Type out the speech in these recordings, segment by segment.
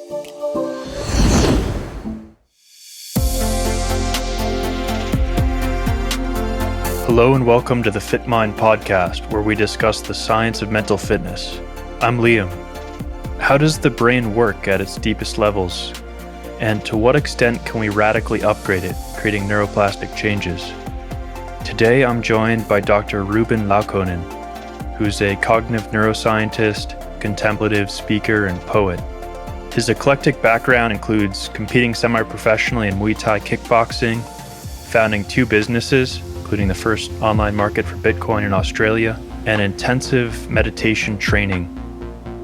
Hello and welcome to the FitMind podcast, where we discuss the science of mental fitness. I'm Liam. How does the brain work at its deepest levels? And to what extent can we radically upgrade it, creating neuroplastic changes? Today I'm joined by Dr. Ruben Laukkonen, who's a cognitive neuroscientist, contemplative speaker, and poet. His eclectic background includes competing semi-professionally in Muay Thai Kickboxing, founding 2 businesses, including the first online market for Bitcoin in Australia, and intensive meditation training.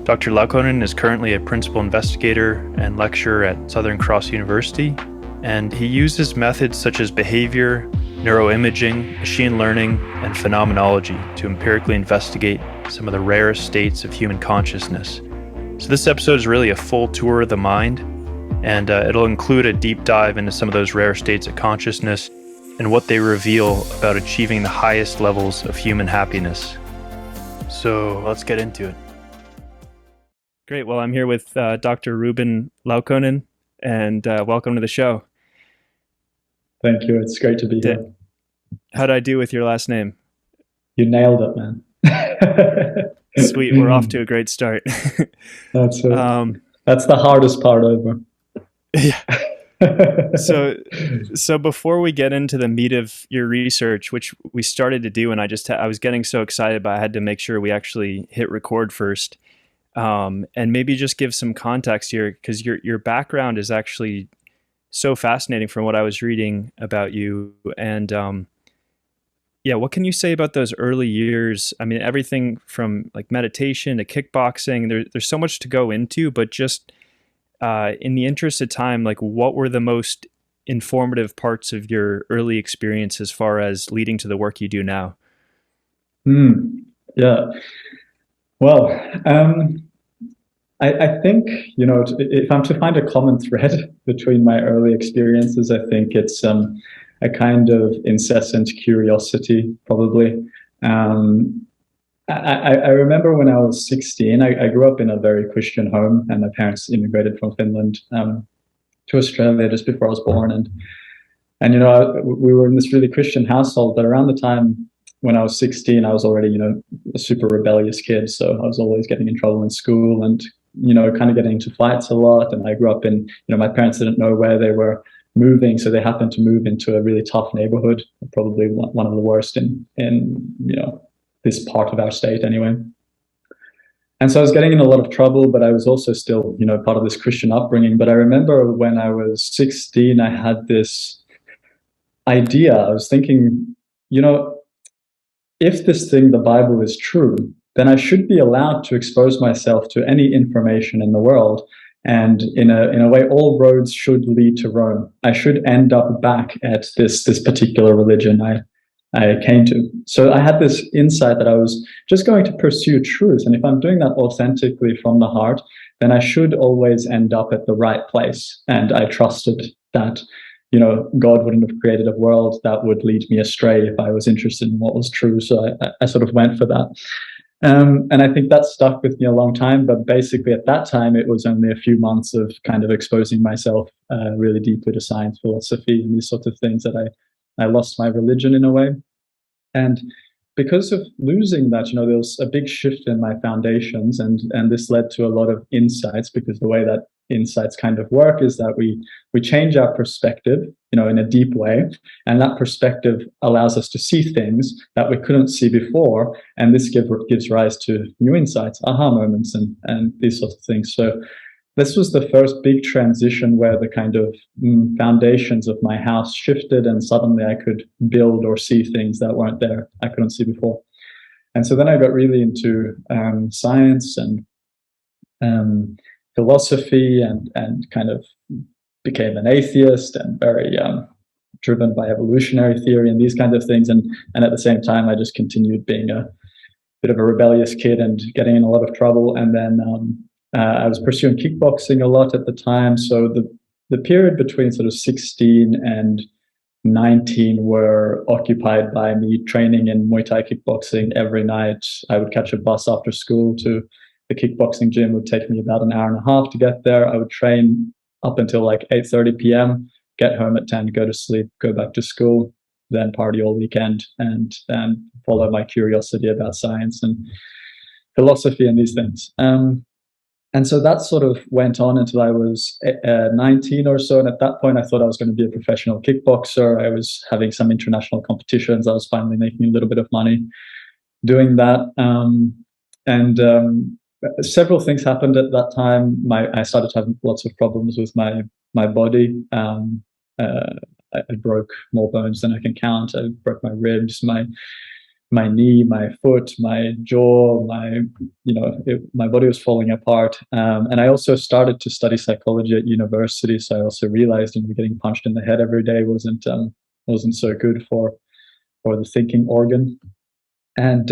Dr. Laukkonen is currently a principal investigator and lecturer at Southern Cross University, and he uses methods such as behavior, neuroimaging, machine learning, and phenomenology to empirically investigate some of the rarest states of human consciousness. So this episode is really a full tour of the mind, and it'll include a deep dive into some of those rare states of consciousness and what they reveal about achieving the highest levels of human happiness. So let's get into it. Great. Well, I'm here with Dr. Ruben Laukkonen, and welcome to the show. Thank you. It's great to be here. How'd I do with your last name? You nailed it, man. Sweet. We're off to a great start. That's it. That's the hardest part over. Yeah. So before we get into the meat of your research, which we started to do, and I was getting so excited, but I had to make sure we actually hit record first, and maybe just give some context here, because your background is actually so fascinating from what I was reading about you. And what can you say about those early years? I mean, everything from like meditation to kickboxing. There's so much to go into, but just in the interest of time, like what were the most informative parts of your early experience as far as leading to the work you do now? Yeah. Well, I think, if I'm to find a common thread between my early experiences, I think it's a kind of incessant curiosity, probably. I remember when I was 16, I grew up in a very Christian home, and my parents immigrated from Finland to Australia just before I was born. And we were in this really Christian household, but around the time when I was 16, I was already, a super rebellious kid. So I was always getting in trouble in school and, kind of getting into fights a lot. And I grew up in, my parents didn't know where they were moving, so they happened to move into a really tough neighborhood, probably one of the worst in this part of our state anyway. And so I was getting in a lot of trouble, but I was also still, part of this Christian upbringing. But I remember when I was 16, I had this idea. I was thinking, if this thing, the Bible, is true, then I should be allowed to expose myself to any information in the world. And in a way, all roads should lead to Rome. I should end up back at this particular religion I came to. So I had this insight that I was just going to pursue truth. And if I'm doing that authentically from the heart, then I should always end up at the right place. And I trusted that, God wouldn't have created a world that would lead me astray if I was interested in what was true. So I sort of went for that. And I think that stuck with me a long time. But basically at that time, it was only a few months of kind of exposing myself really deeply to science, philosophy, and these sorts of things that I lost my religion in a way. And because of losing that, there was a big shift in my foundations, and this led to a lot of insights, because the way that insights kind of work is that we change our perspective, in a deep way, and that perspective allows us to see things that we couldn't see before, and this gives rise to new insights, aha moments, and these sorts of things. So this was the first big transition where the kind of foundations of my house shifted, and suddenly I could build or see things that weren't there, I couldn't see before. And so then I got really into science and philosophy, and kind of became an atheist and very driven by evolutionary theory and these kinds of things. And at the same time, I just continued being a bit of a rebellious kid and getting in a lot of trouble. And then I was pursuing kickboxing a lot at the time. So the period between sort of 16 and 19 were occupied by me training in Muay Thai kickboxing every night. I would catch a bus after school to the kickboxing gym would take me about an hour and a half to get there. I would train up until like 8:30 p.m., get home at 10, go to sleep, go back to school, then party all weekend, and follow my curiosity about science and philosophy and these things. And so that sort of went on until I was 19 or so. And at that point, I thought I was going to be a professional kickboxer. I was having some international competitions. I was finally making a little bit of money doing that. Several things happened at that time. I started having lots of problems with my body. I broke more bones than I can count. I broke my ribs, my knee, my foot, my jaw, my body was falling apart. And I also started to study psychology at university. So I also realized getting punched in the head every day wasn't so good for the thinking organ. And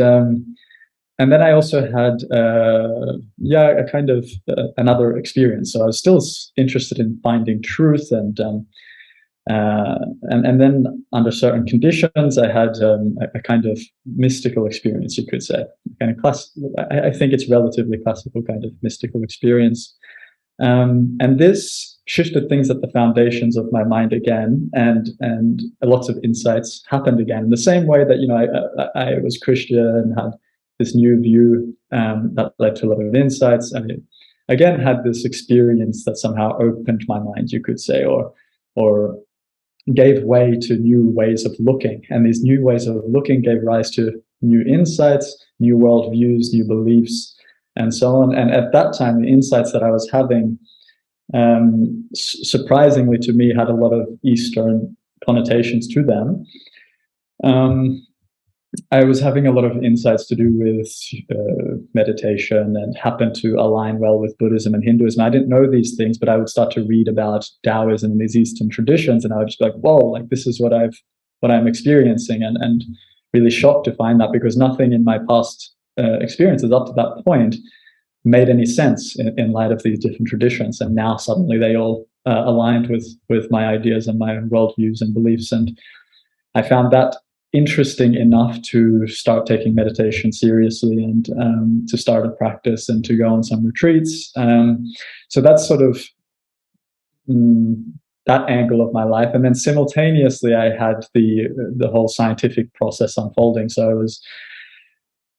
then I also had a kind of another experience. So I was still interested in finding truth, and then under certain conditions, I had a kind of mystical experience, you could say. Kind of I think it's relatively classical kind of mystical experience. And this shifted things at the foundations of my mind again, and lots of insights happened again. In the same way that I was Christian and had this new view that led to a lot of insights, and it again had this experience that somehow opened my mind, you could say, or gave way to new ways of looking. And these new ways of looking gave rise to new insights, new worldviews, new beliefs, and so on. And at that time, the insights that I was having, surprisingly to me, had a lot of Eastern connotations to them. I was having a lot of insights to do with meditation, and happened to align well with Buddhism and Hinduism. I didn't know these things, but I would start to read about Taoism and these Eastern traditions, and I would just be like, whoa, like this is what I'm experiencing, and really shocked to find that, because nothing in my past experiences up to that point made any sense in light of these different traditions. And now suddenly they all aligned with my ideas and my worldviews and beliefs. And I found that interesting enough to start taking meditation seriously, and to start a practice and to go on some retreats. So that's sort of that angle of my life. And then simultaneously, I had the whole scientific process unfolding. So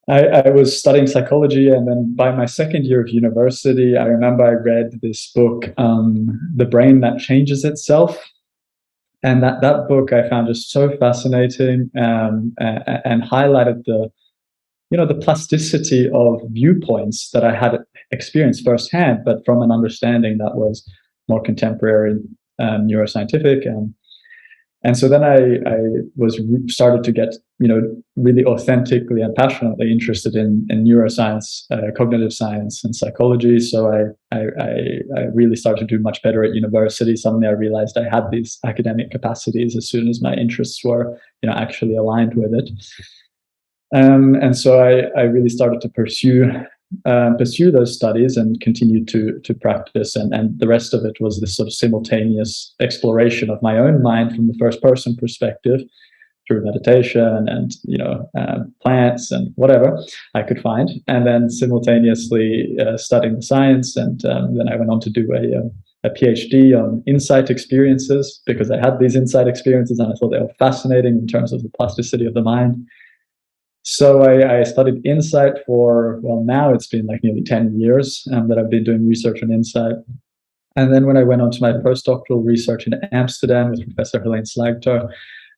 I was studying psychology, and then by my second year of university, I remember I read this book, The Brain That Changes Itself. And that book I found just so fascinating, and highlighted the plasticity of viewpoints that I had experienced firsthand, but from an understanding that was more contemporary, neuroscientific. And so then I started to get really authentically and passionately interested in neuroscience, cognitive science, and psychology. So I really started to do much better at university. Suddenly I realized I had these academic capacities as soon as my interests were actually aligned with it. And so I really started to pursue those studies and continue to practice, and the rest of it was this sort of simultaneous exploration of my own mind from the first person perspective through meditation and plants and whatever I could find, and then simultaneously studying the science. And then I went on to do a PhD on insight experiences, because I had these insight experiences and I thought they were fascinating in terms of the plasticity of the mind. So I studied insight for, well, now it's been like nearly 10 years that I've been doing research on insight. And then when I went on to my postdoctoral research in Amsterdam with Professor Helene Slagter,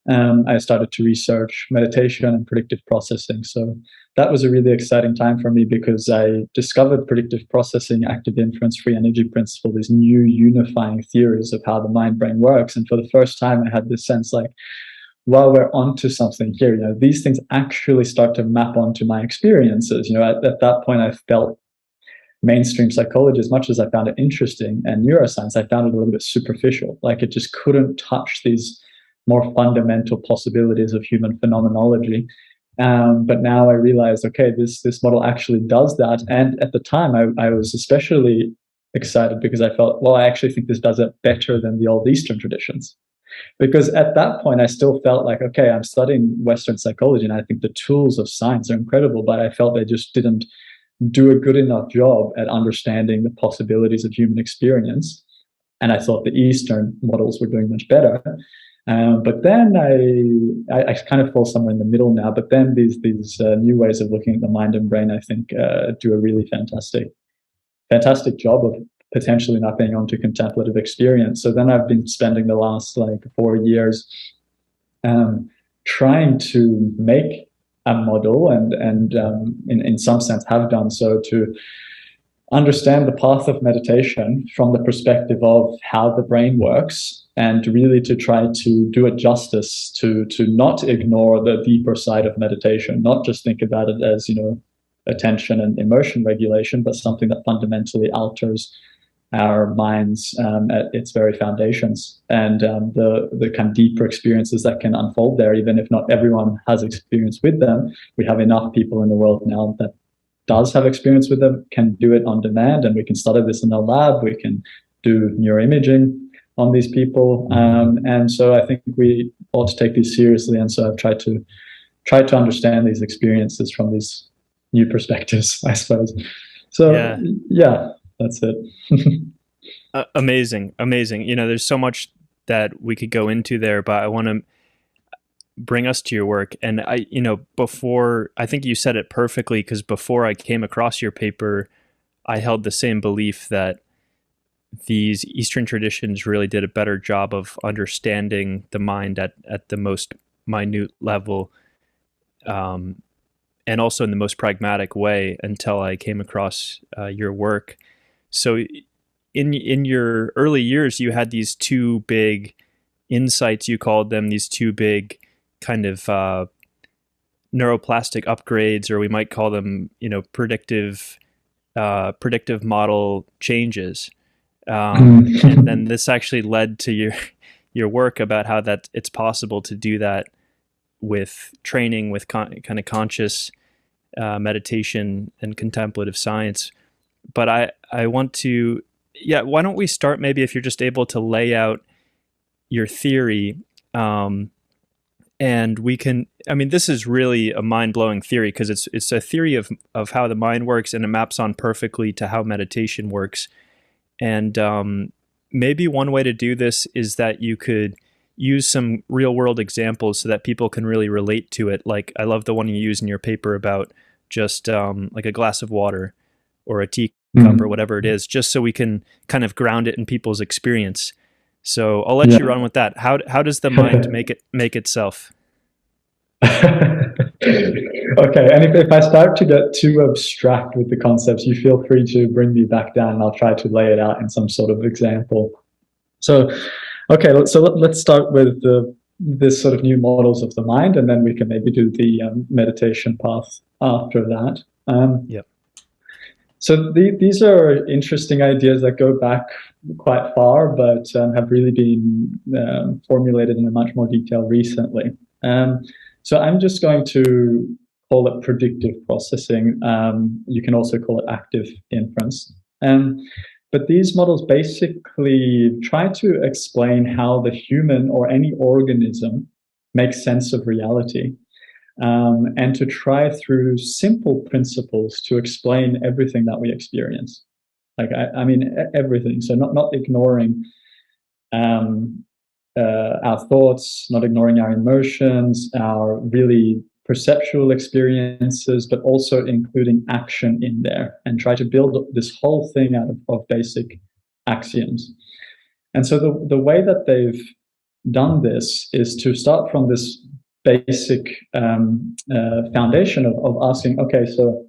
I started to research meditation and predictive processing. So that was a really exciting time for me, because I discovered predictive processing, active inference, free energy principle, these new unifying theories of how the mind-brain works. And for the first time, I had this sense like, well, we're onto something here. These things actually start to map onto my experiences. At that point, I felt mainstream psychology, as much as I found it interesting, and neuroscience, I found it a little bit superficial. Like it just couldn't touch these more fundamental possibilities of human phenomenology. But now I realized, okay, this model actually does that. And at the time, I was especially excited because I felt, well, I actually think this does it better than the old Eastern traditions. Because at that point, I still felt like, okay, I'm studying Western psychology, and I think the tools of science are incredible, but I felt they just didn't do a good enough job at understanding the possibilities of human experience. And I thought the Eastern models were doing much better. But then I kind of fall somewhere in the middle now. But then these new ways of looking at the mind and brain, I think, do a really fantastic job of potentially mapping onto contemplative experience. So then I've been spending the last 4 years trying to make a model, and in some sense have done so, to understand the path of meditation from the perspective of how the brain works, and really to try to do it justice, to not ignore the deeper side of meditation, not just think about it as, attention and emotion regulation, but something that fundamentally alters our minds at its very foundations, and the kind of deeper experiences that can unfold there, even if not everyone has experience with them. We have enough people in the world now that does have experience with them, can do it on demand, and we can study this in the lab. We can do neuroimaging on these people, and so I think we ought to take these seriously. And so I've tried to understand these experiences from these new perspectives, I suppose. So yeah, that's it. Amazing. There's so much that we could go into there, but I want to bring us to your work. And before, I think you said it perfectly, because before I came across your paper, I held the same belief that these Eastern traditions really did a better job of understanding the mind at the most minute level, and also in the most pragmatic way, until I came across your work. So in your early years, you had these two big insights, you called them, these two big kind of neuroplastic upgrades, or we might call them, predictive model changes. And then this actually led to your work about how that it's possible to do that with training, with kind of conscious meditation and contemplative science. But I want to, why don't we start, maybe, if you're just able to lay out your theory, and we can, this is really a mind-blowing theory, because it's a theory of how the mind works, and it maps on perfectly to how meditation works. And maybe one way to do this is that you could use some real-world examples so that people can really relate to it. Like, I love the one you use in your paper about just like a glass of water or a teacup or whatever it is, just so we can kind of ground it in people's experience. So I'll let you run with that. How does the mind make itself? Okay, and if I start to get too abstract with the concepts, you feel free to bring me back down, and I'll try to lay it out in some sort of example. So, okay, so let's start with this sort of new models of the mind, and then we can maybe do the meditation path after that. Yep. So these are interesting ideas that go back quite far, but have really been formulated in a much more detail recently. So I'm just going to call it predictive processing. You can also call it active inference. But these models basically try to explain how the human or any organism makes sense of reality, and to try through simple principles to explain everything that we experience. Like, I mean, everything. So not ignoring our thoughts, not ignoring our emotions, our really perceptual experiences, but also including action in there, and try to build this whole thing out of basic axioms. And so the way that they've done this is to start from this basic foundation of asking, okay, so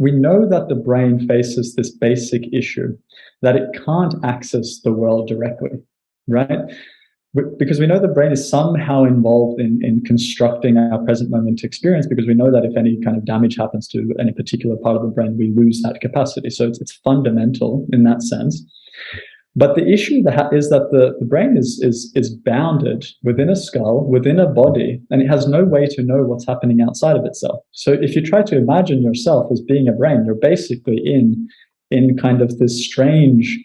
we know that the brain faces this basic issue, that it can't access the world directly, right? Because we know the brain is somehow involved in constructing our present moment experience, because we know that if any kind of damage happens to any particular part of the brain, we lose that capacity. So it's fundamental in that sense. But the issue is that the brain is bounded within a skull, within a body, and it has no way to know what's happening outside of itself. So if you try to imagine yourself as being a brain, you're basically in kind of this strange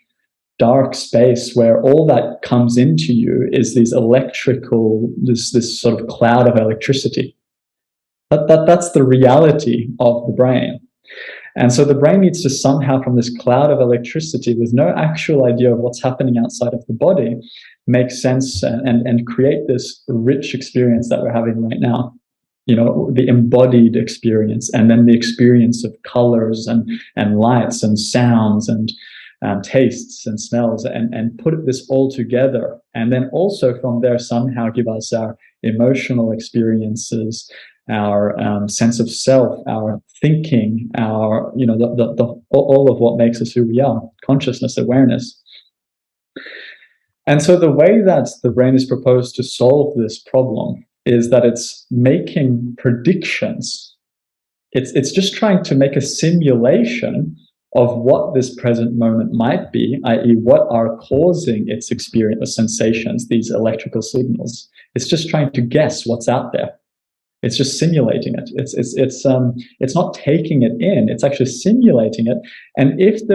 dark space where all that comes into you is these electrical, this sort of cloud of electricity. That's the reality of the brain. And so the brain needs to somehow, from this cloud of electricity with no actual idea of what's happening outside of the body, make sense and create this rich experience that we're having right now. The embodied experience, and then the experience of colors and lights and sounds and tastes and smells, and put this all together. And then also from there somehow give us our emotional experiences, our sense of self, our thinking, our, all of what makes us who we are, consciousness, awareness. And so the way that the brain is proposed to solve this problem is that it's making predictions. It's just trying to make a simulation of what this present moment might be, i.e. what are causing its experience of sensations, these electrical signals. It's just trying to guess what's out there. It's just simulating it. It's not taking it in, it's actually simulating it. And if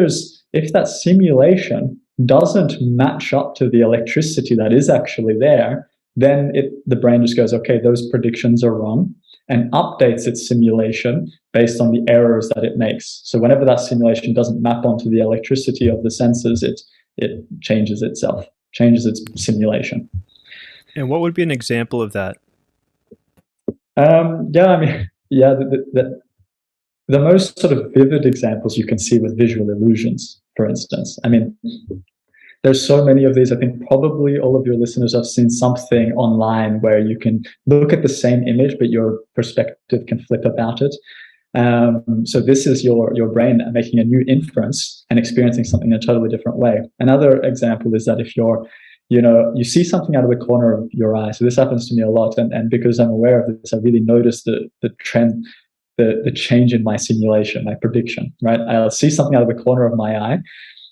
that simulation doesn't match up to the electricity that is actually there, then the brain just goes, okay, those predictions are wrong, and updates its simulation based on the errors that it makes. So whenever that simulation doesn't map onto the electricity of the senses, it changes itself, changes its simulation. And what would be an example of that? The most sort of vivid examples you can see with visual illusions, for instance. I mean, there's so many of these. I think probably all of your listeners have seen something online where you can look at the same image, but your perspective can flip about it. So this is your brain making a new inference and experiencing something in a totally different way. Another example is that if you see something out of the corner of your eye. So this happens to me a lot. And because I'm aware of this, I really notice the trend, the change in my simulation, my prediction, right? I'll see something out of the corner of my eye,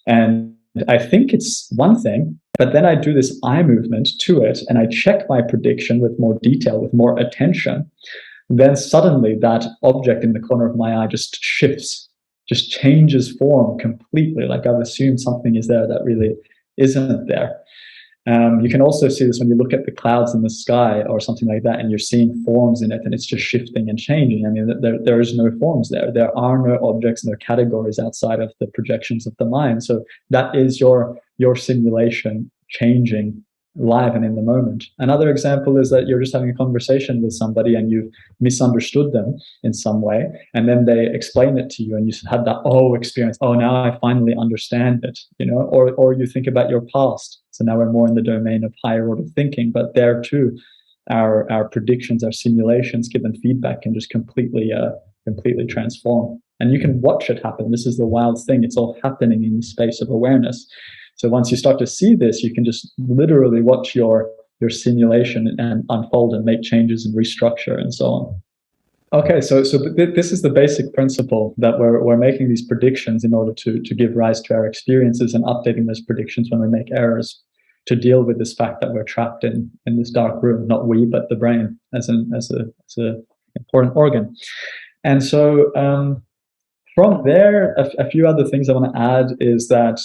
and I think it's one thing, but then I do this eye movement to it and I check my prediction with more detail, with more attention. Then suddenly that object in the corner of my eye just shifts, just changes form completely. Like I've assumed something is there that really isn't there. You can also see this when you look at the clouds in the sky or something like that, and you're seeing forms in it, and it's just shifting and changing. I mean, there is no forms there. There are no objects, no categories outside of the projections of the mind. So that is your simulation changing live and in the moment. Another example is that you're just having a conversation with somebody and you've misunderstood them in some way, and then they explain it to you and you had that experience. Oh, now I finally understand it, or you think about your past. So now we're more in the domain of higher order thinking, but there too, our predictions, our simulations given feedback can just completely transform. And you can watch it happen. This is the wild thing. It's all happening in the space of awareness. So once you start to see this, you can just literally watch your simulation and unfold and make changes and restructure and so on. Okay, so this is the basic principle, that we're making these predictions in order to give rise to our experiences, and updating those predictions when we make errors, to deal with this fact that we're trapped in this dark room. Not we, but the brain as an important organ. And so from there, a few other things I want to add is that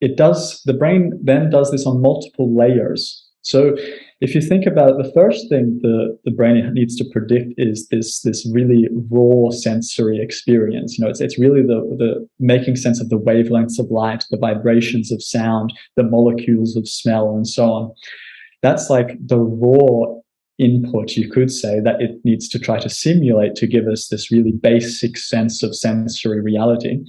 the brain then does this on multiple layers. So if you think about it, the first thing the brain needs to predict is this really raw sensory experience. It's really the making sense of the wavelengths of light, the vibrations of sound, the molecules of smell, and so on. That's like the raw input, you could say, that it needs to try to simulate to give us this really basic sense of sensory reality.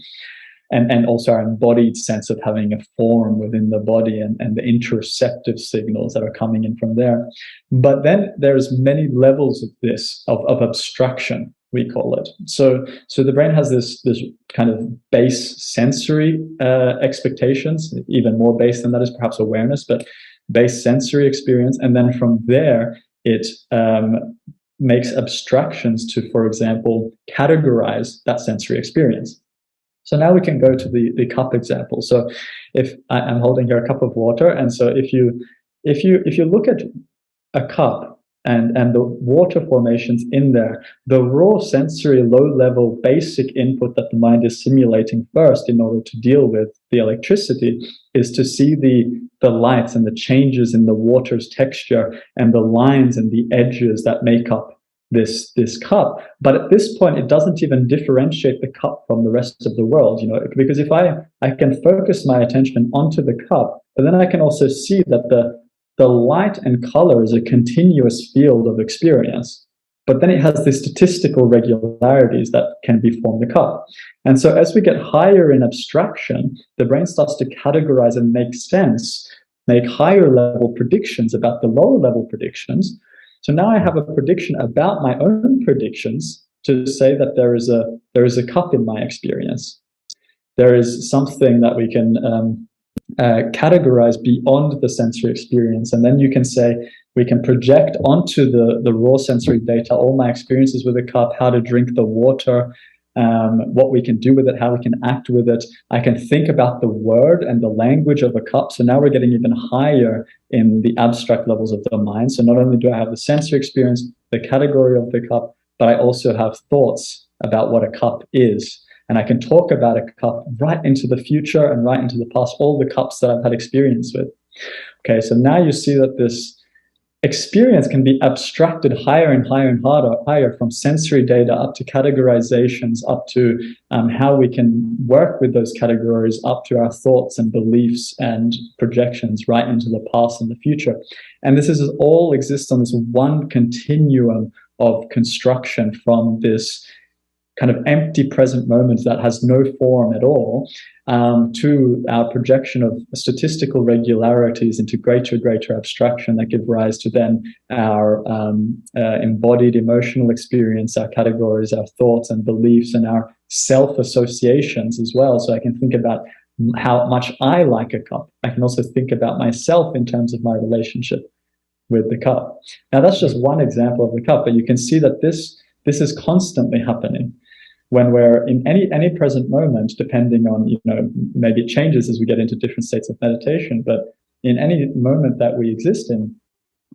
And also our embodied sense of having a form within the body, and the interoceptive signals that are coming in from there. But then there's many levels of this, of abstraction, we call it. So the brain has this kind of base sensory expectations, even more base than that is perhaps awareness, but base sensory experience. And then from there, it makes abstractions to, for example, categorize that sensory experience. So now we can go to the cup example. So if I'm holding here a cup of water, and so if you look at a cup and the water formations in there, the raw sensory low-level basic input that the mind is simulating first in order to deal with the electricity is to see the lights and the changes in the water's texture and the lines and the edges that make up this cup. But at this point, it doesn't even differentiate the cup from the rest of the world, because if I can focus my attention onto the cup, but then I can also see that the light and color is a continuous field of experience. But then it has the statistical regularities that can be from the cup. And so as we get higher in abstraction, the brain starts to categorize and make sense, make higher level predictions about the lower level predictions. So now I have a prediction about my own predictions to say that there is a cup in my experience. There is something that we can categorize beyond the sensory experience. And then you can say, we can project onto the raw sensory data all my experiences with a cup, how to drink the water, what we can do with it, how we can act with it. I can think about the word and the language of a cup. So now we're getting even higher in the abstract levels of the mind. So not only do I have the sensory experience, the category of the cup, but I also have thoughts about what a cup is. And I can talk about a cup right into the future and right into the past, all the cups that I've had experience with. Okay, so now you see that this experience can be abstracted higher and higher and higher from sensory data up to categorizations, up to how we can work with those categories, up to our thoughts and beliefs and projections right into the past and the future. And this is all exists on this one continuum of construction from this kind of empty present moment that has no form at all, to our projection of statistical regularities into greater abstraction that give rise to then our embodied emotional experience, our categories, our thoughts and beliefs, and our self-associations as well. So I can think about how much I like a cup. I can also think about myself in terms of my relationship with the cup. Now that's just one example of the cup, but you can see that this is constantly happening. When we're in any present moment, depending on, maybe it changes as we get into different states of meditation, but in any moment that we exist in,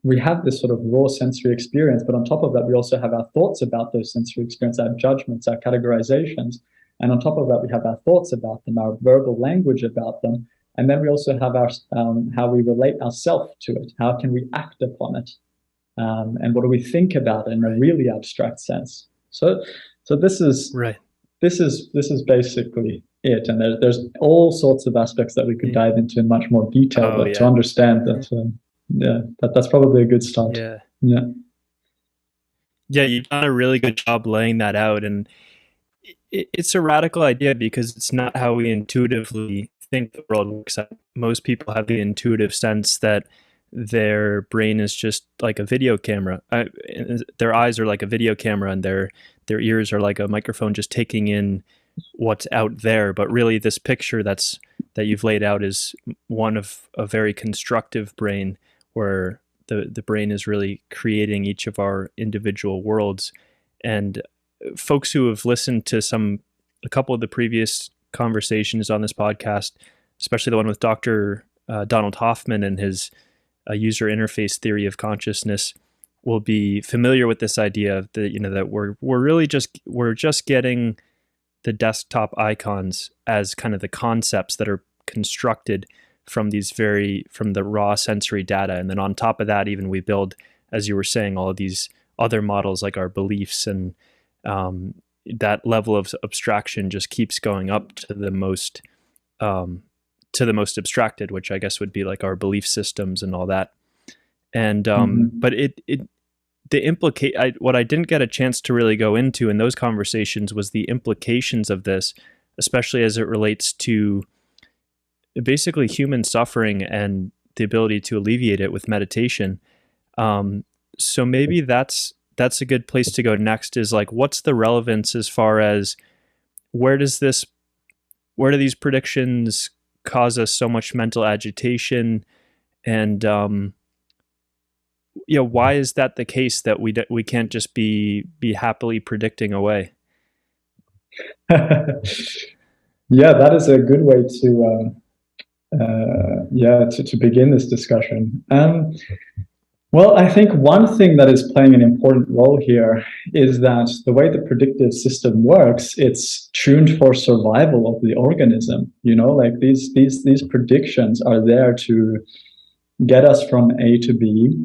we have this sort of raw sensory experience, but on top of that, we also have our thoughts about those sensory experiences, our judgments, our categorizations. And on top of that, we have our thoughts about them, our verbal language about them. And then we also have our how we relate ourselves to it. How can we act upon it? And what do we think about it in a really abstract sense? So this is right. This is basically it, and there's all sorts of aspects that we could dive into in much more detail, but to understand that, that's probably a good start. Yeah, you've done a really good job laying that out, and it's a radical idea because it's not how we intuitively think the world works. Most people have the intuitive sense that their brain is just like a video camera. Their eyes are like a video camera, and their ears are like a microphone just taking in what's out there. But really this picture that you've laid out is one of a very constructive brain, where the brain is really creating each of our individual worlds. And folks who have listened to a couple of the previous conversations on this podcast, especially the one with Dr. Donald Hoffman and his user interface theory of consciousness, will be familiar with this idea that that we're just getting the desktop icons as kind of the concepts that are constructed from the raw sensory data, and then on top of that, even we build, as you were saying, all of these other models like our beliefs, and that level of abstraction just keeps going up to the most abstracted, which I guess would be like our belief systems and all that. And but what I didn't get a chance to really go into in those conversations was the implications of this, especially as it relates to basically human suffering and the ability to alleviate it with meditation. So maybe that's a good place to go next, is like, what's the relevance as far as where do these predictions cause us so much mental agitation, and why is that the case that we can't just be happily predicting away? Yeah, that is a good way to begin this discussion. Well, I think one thing that is playing an important role here is that the way the predictive system works, it's tuned for survival of the organism. Like these predictions are there to get us from A to B.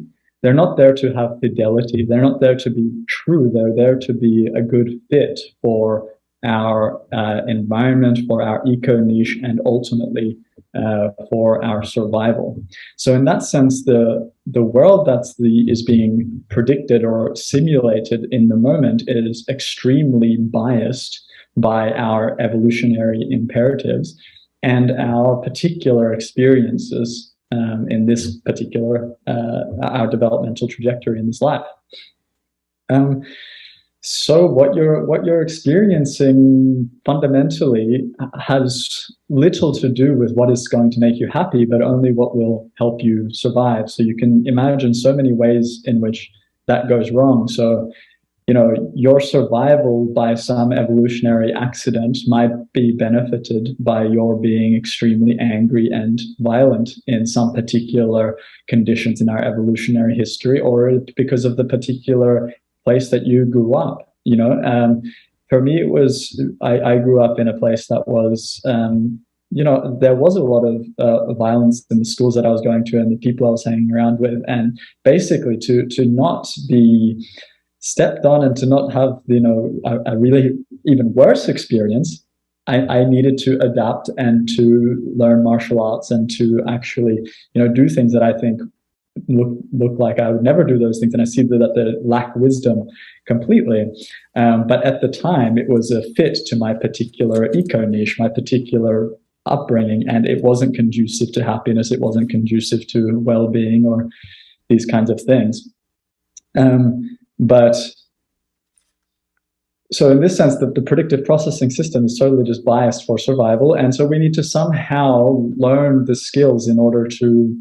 they're not there to have fidelity. They're not there to be true. They're there to be a good fit for our environment, for our eco niche, and ultimately for our survival. So in that sense, the world is being predicted or simulated in the moment is extremely biased by our evolutionary imperatives and our particular experiences in this particular our developmental trajectory in this life. So what you're experiencing fundamentally has little to do with what is going to make you happy, but only what will help you survive. So you can imagine so many ways in which that goes wrong. So, your survival by some evolutionary accident might be benefited by your being extremely angry and violent in some particular conditions in our evolutionary history, or because of the particular place that you grew up. For me, it was I grew up in a place that was there was a lot of violence in the schools that I was going to and the people I was hanging around with, and basically to not be stepped on and to not have a really even worse experience, I needed to adapt and to learn martial arts and to actually do things that I think look like I would never do those things, and I see that they lack wisdom completely. But at the time, it was a fit to my particular eco niche, my particular upbringing, and it wasn't conducive to happiness. It wasn't conducive to well-being or these kinds of things. But so in this sense, the predictive processing system is totally just biased for survival, and so we need to somehow learn the skills in order to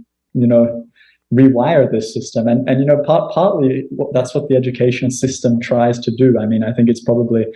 rewire this system. And partly that's what the education system tries to do. I mean, I think it's probably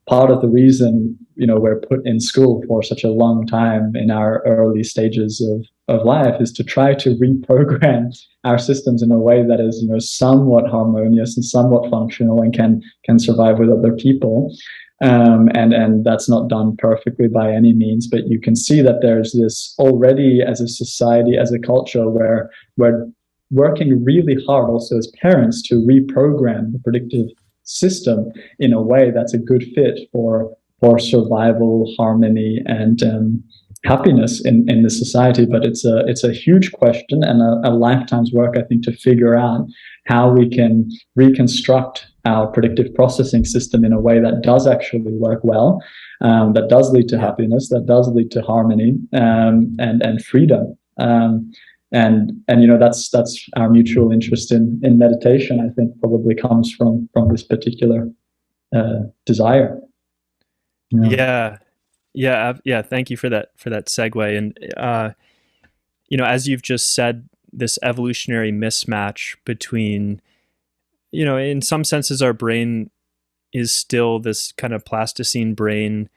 part of the reason we're put in school for such a long time in our early stages of life, is to try to reprogram our systems in a way that is somewhat harmonious and somewhat functional and can survive with other people. And that's not done perfectly by any means, but you can see that there's this already as a society, as a culture, where we're working really hard also as parents to reprogram the predictive system in a way that's a good fit for survival, harmony, and happiness in the society. But it's a huge question and a lifetime's work, I think, to figure out how we can reconstruct our predictive processing system in a way that does actually work well, that does lead to happiness, that does lead to harmony, and freedom. And that's our mutual interest in meditation, I think, probably comes from this particular desire. Yeah. Thank you for that segue. And as you've just said, this evolutionary mismatch between, in some senses, our brain is still this kind of plasticine brain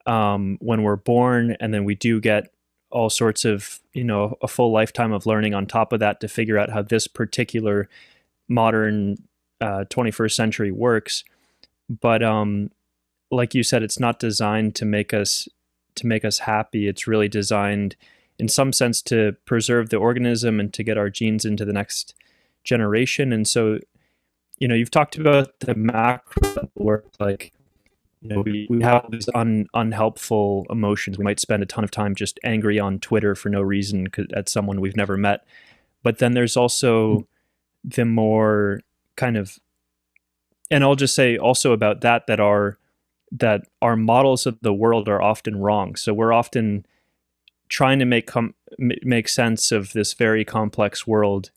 when we're born, and then we do get all sorts of, a full lifetime of learning on top of that to figure out how this particular modern 21st century works. But like you said, it's not designed to make us happy. It's really designed in some sense to preserve the organism and to get our genes into the next generation. And so, you've talked about the macro work, like, we have these unhelpful emotions. We might spend a ton of time just angry on Twitter for no reason at someone we've never met. But then there's also the more kind of, and I'll just say also about that our models of the world are often wrong. So we're often trying to make sense of this very complex world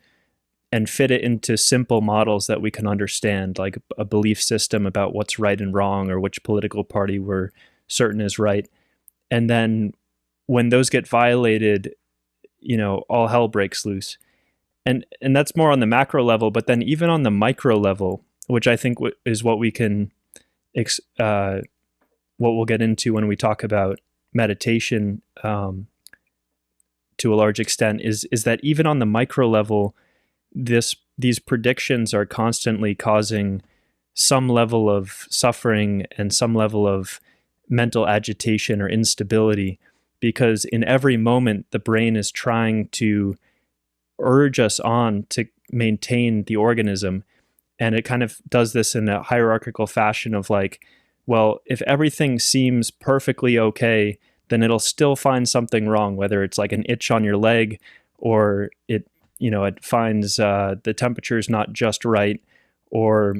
and fit it into simple models that we can understand, like a belief system about what's right and wrong, or which political party we're certain is right. And then when those get violated, all hell breaks loose. And that's more on the macro level, but then even on the micro level, which I think is what we can what we'll get into when we talk about meditation to a large extent, is that even on the micro level, these predictions are constantly causing some level of suffering and some level of mental agitation or instability, because in every moment the brain is trying to urge us on maintain the organism. And it kind of does this in a hierarchical fashion of like, well, if everything seems perfectly okay, then it'll still find something wrong, whether it's like an itch on your leg, or it, it finds the temperature is not just right, or,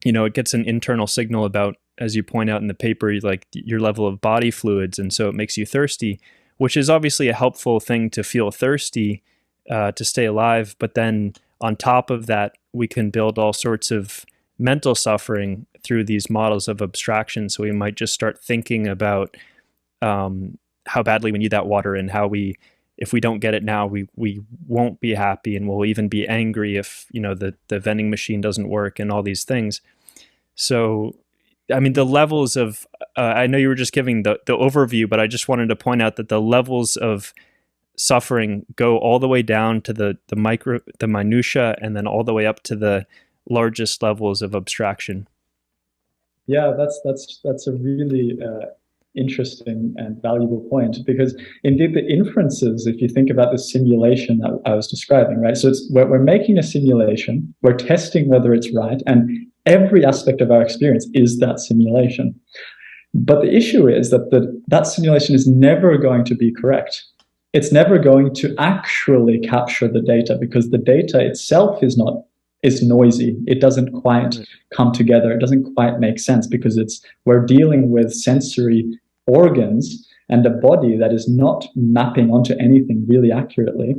it gets an internal signal about, as you point out in the paper, like your level of body fluids. And so it makes you thirsty, which is obviously a helpful thing to feel thirsty to stay alive. But then on top of that, we can build all sorts of mental suffering through these models of abstraction. So we might just start thinking about how badly we need that water, and how if we don't get it now, we won't be happy, and we'll even be angry if the vending machine doesn't work, and all these things. So, I mean, the levels of I know you were just giving the overview, but I just wanted to point out that the levels of suffering go all the way down to the minutia, and then all the way up to the largest levels of abstraction. Yeah, that's a really interesting and valuable point, because indeed the inferences, if you think about the simulation that I was describing, right? So we're making a simulation, we're testing whether it's right, and every aspect of our experience is that simulation. But the issue is that that simulation is never going to be correct. It's never going to actually capture the data, because the data itself is noisy. It doesn't quite come together. It doesn't quite make sense, because we're dealing with sensory organs and a body that is not mapping onto anything really accurately.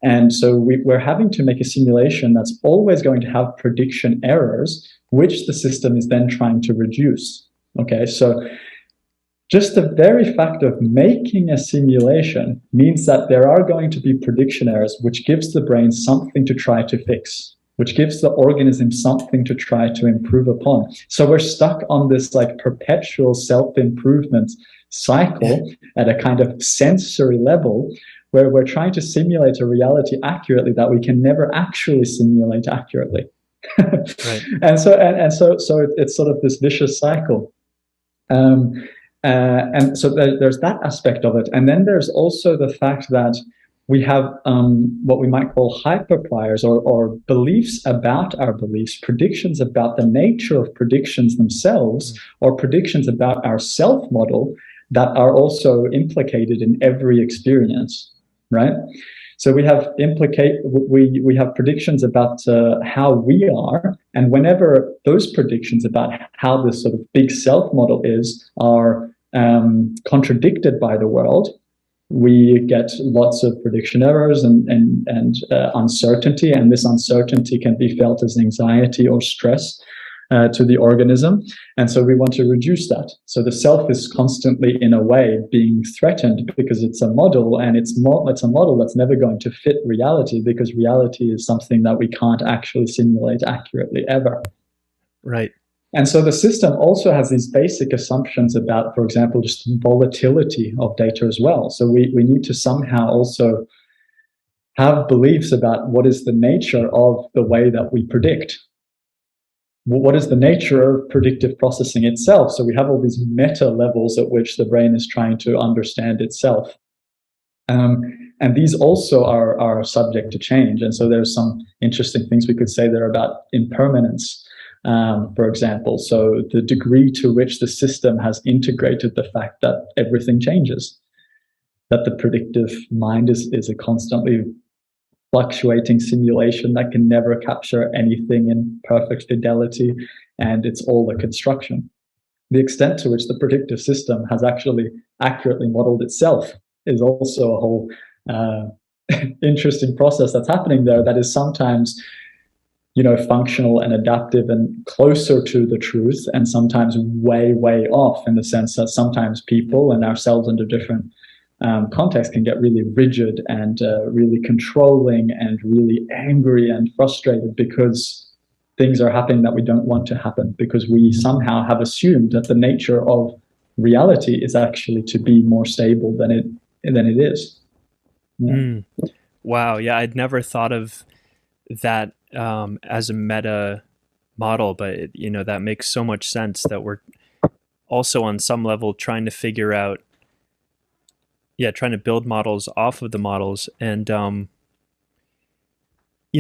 And so we're having to make a simulation that's always going to have prediction errors, which the system is then trying to reduce. Okay, so just the very fact of making a simulation means that there are going to be prediction errors, which gives the brain something to try to fix, which gives the organism something to try to improve upon. So we're stuck on this like perpetual self-improvement cycle at a kind of sensory level, where we're trying to simulate a reality accurately that we can never actually simulate accurately. Right. And so it's sort of this vicious cycle. And so there's that aspect of it. And then there's also the fact that we have what we might call hyperpriors, or beliefs about our beliefs, predictions about the nature of predictions themselves, or predictions about our self-model that are also implicated in every experience, right? So we have we have predictions about how we are, and whenever those predictions about how this sort of big self-model are contradicted by the world, we get lots of prediction errors and uncertainty, and this uncertainty can be felt as anxiety or stress to the organism. And so we want to reduce that. So the self is constantly, in a way, being threatened, because it's a model, and it's a model that's never going to fit reality, because reality is something that we can't actually simulate accurately ever. Right. And so the system also has these basic assumptions about, for example, just volatility of data as well. So we need to somehow also have beliefs about what is the nature of the way that we predict. What is the nature of predictive processing itself? So we have all these meta levels at which the brain is trying to understand itself. And these also are subject to change. And so there's some interesting things we could say there about impermanence. For example, so the degree to which the system has integrated the fact that everything changes, that the predictive mind is a constantly fluctuating simulation that can never capture anything in perfect fidelity, and it's all a construction. The extent to which the predictive system has actually accurately modeled itself is also a whole interesting process that's happening there, that is sometimes functional and adaptive and closer to the truth, and sometimes way off, in the sense that sometimes people and ourselves under different contexts can get really rigid and really controlling and really angry and frustrated because things are happening that we don't want to happen, because we somehow have assumed that the nature of reality is actually to be more stable than it is. Yeah. Wow. Yeah, I'd never thought of that as a meta model, but that makes so much sense, that we're also on some level trying to figure out, trying to build models off of the models. And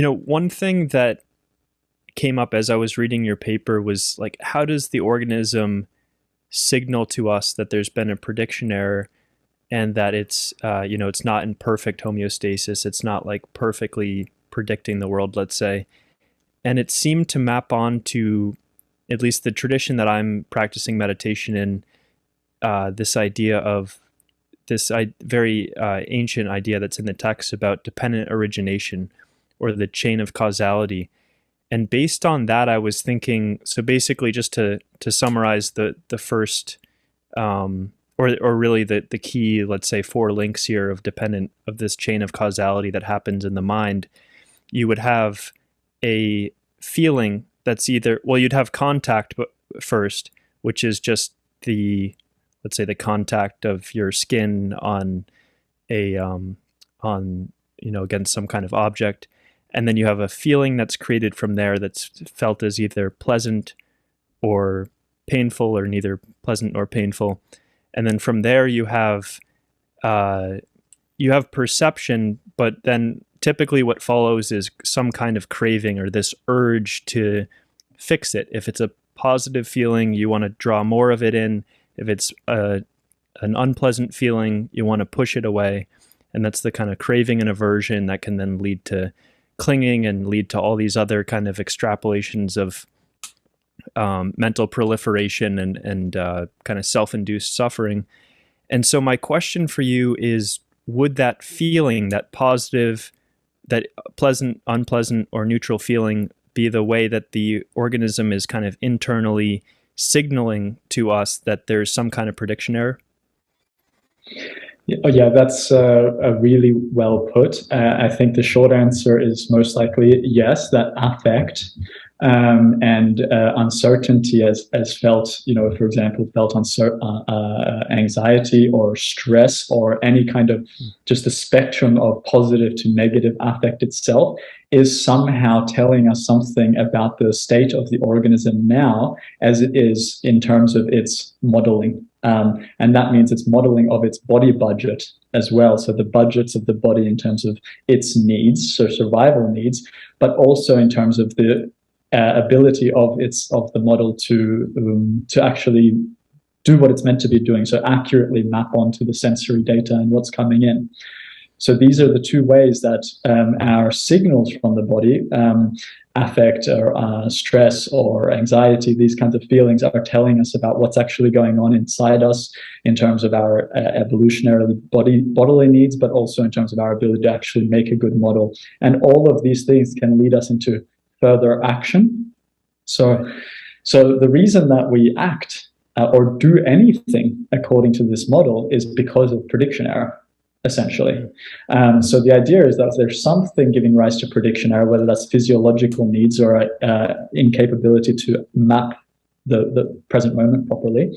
One thing that came up as I was reading your paper was like, how does the organism signal to us that there's been a prediction error and that it's, it's not in perfect homeostasis. It's not like perfectly predicting the world, let's say. And it seemed to map on to at least the tradition that I'm practicing meditation in, this idea of this very ancient idea that's in the text about dependent origination or the chain of causality. And based on that, I was thinking, so basically just to summarize the first, or really the key, let's say 4 links here of this chain of causality that happens in the mind, you would have a feeling that's either, well, you'd have contact first, which is just let's say the contact of your skin on against some kind of object. And then you have a feeling that's created from there that's felt as either pleasant or painful, or neither pleasant nor painful. And then from there you have perception, but then typically what follows is some kind of craving or this urge to fix it. If it's a positive feeling, you want to draw more of it in. If it's an unpleasant feeling, you want to push it away. And that's the kind of craving and aversion that can then lead to clinging and lead to all these other kind of extrapolations of mental proliferation and kind of self-induced suffering. And so my question for you is, would that feeling, that positive, that pleasant, unpleasant, or neutral feeling be the way that the organism is kind of internally signaling to us that there's some kind of prediction error? Yeah, that's a really well put. I think the short answer is most likely yes, that affect and uncertainty as felt, for example, felt anxiety or stress or any kind of just the spectrum of positive to negative affect itself is somehow telling us something about the state of the organism now as it is in terms of its modeling. And that means it's modeling of its body budget as well. So the budgets of the body in terms of its needs, so survival needs, but also in terms of the ability of the model to actually do what it's meant to be doing. So accurately map onto the sensory data and what's coming in. So these are the 2 ways that our signals from the body, affect or stress or anxiety, these kinds of feelings are telling us about what's actually going on inside us in terms of our evolutionary bodily needs, but also in terms of our ability to actually make a good model. And all of these things can lead us into further action. So the reason that we act or do anything according to this model is because of prediction error, essentially. So the idea is that there's something giving rise to prediction error, whether that's physiological needs or incapability to map the present moment properly.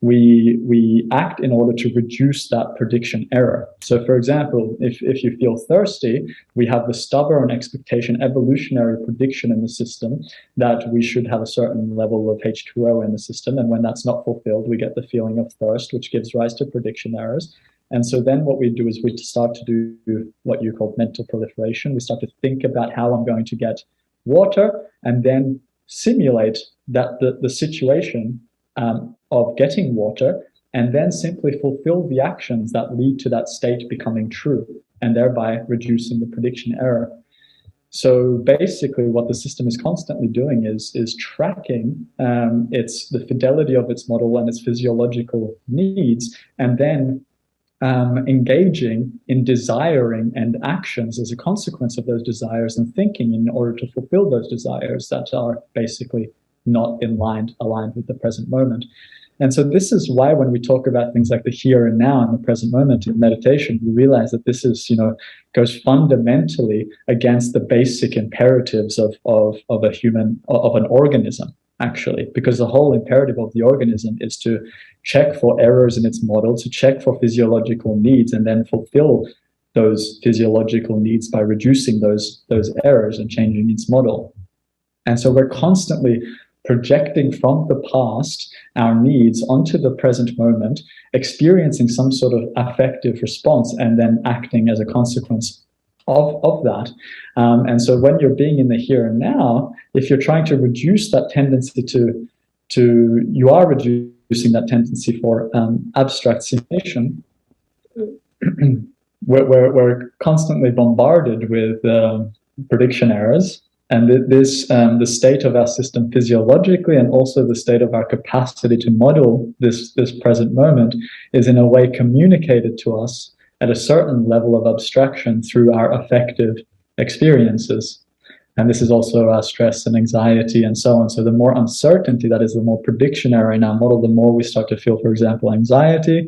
We act in order to reduce that prediction error. So for example, if you feel thirsty, we have the stubborn expectation, evolutionary prediction in the system that we should have a certain level of H2O in the system. And when that's not fulfilled, we get the feeling of thirst, which gives rise to prediction errors. And so then what we do is we start to do what you call mental proliferation. We start to think about how I'm going to get water and then simulate that the situation of getting water and then simply fulfill the actions that lead to that state becoming true and thereby reducing the prediction error. So basically what the system is constantly doing is tracking the fidelity of its model and its physiological needs, and then engaging in desiring and actions as a consequence of those desires and thinking in order to fulfill those desires that are basically not aligned with the present moment. And so this is why when we talk about things like the here and now and the present moment in meditation, we realize that this is, goes fundamentally against the basic imperatives of a human, of an organism, actually, because the whole imperative of the organism is to check for errors in its model, to check for physiological needs, and then fulfill those physiological needs by reducing those errors and changing its model. And so we're constantly projecting from the past our needs onto the present moment, experiencing some sort of affective response, and then acting as a consequence of that. And so when you're being in the here and now, if you're trying to reduce that tendency you are reducing that tendency for abstract simulation. We're constantly bombarded with prediction errors, and the state of our system physiologically, and also the state of our capacity to model this present moment, is in a way communicated to us at a certain level of abstraction through our affective experiences. And this is also our stress and anxiety and so on. So the more uncertainty, that is, the more prediction error in our model, the more we start to feel, for example, anxiety.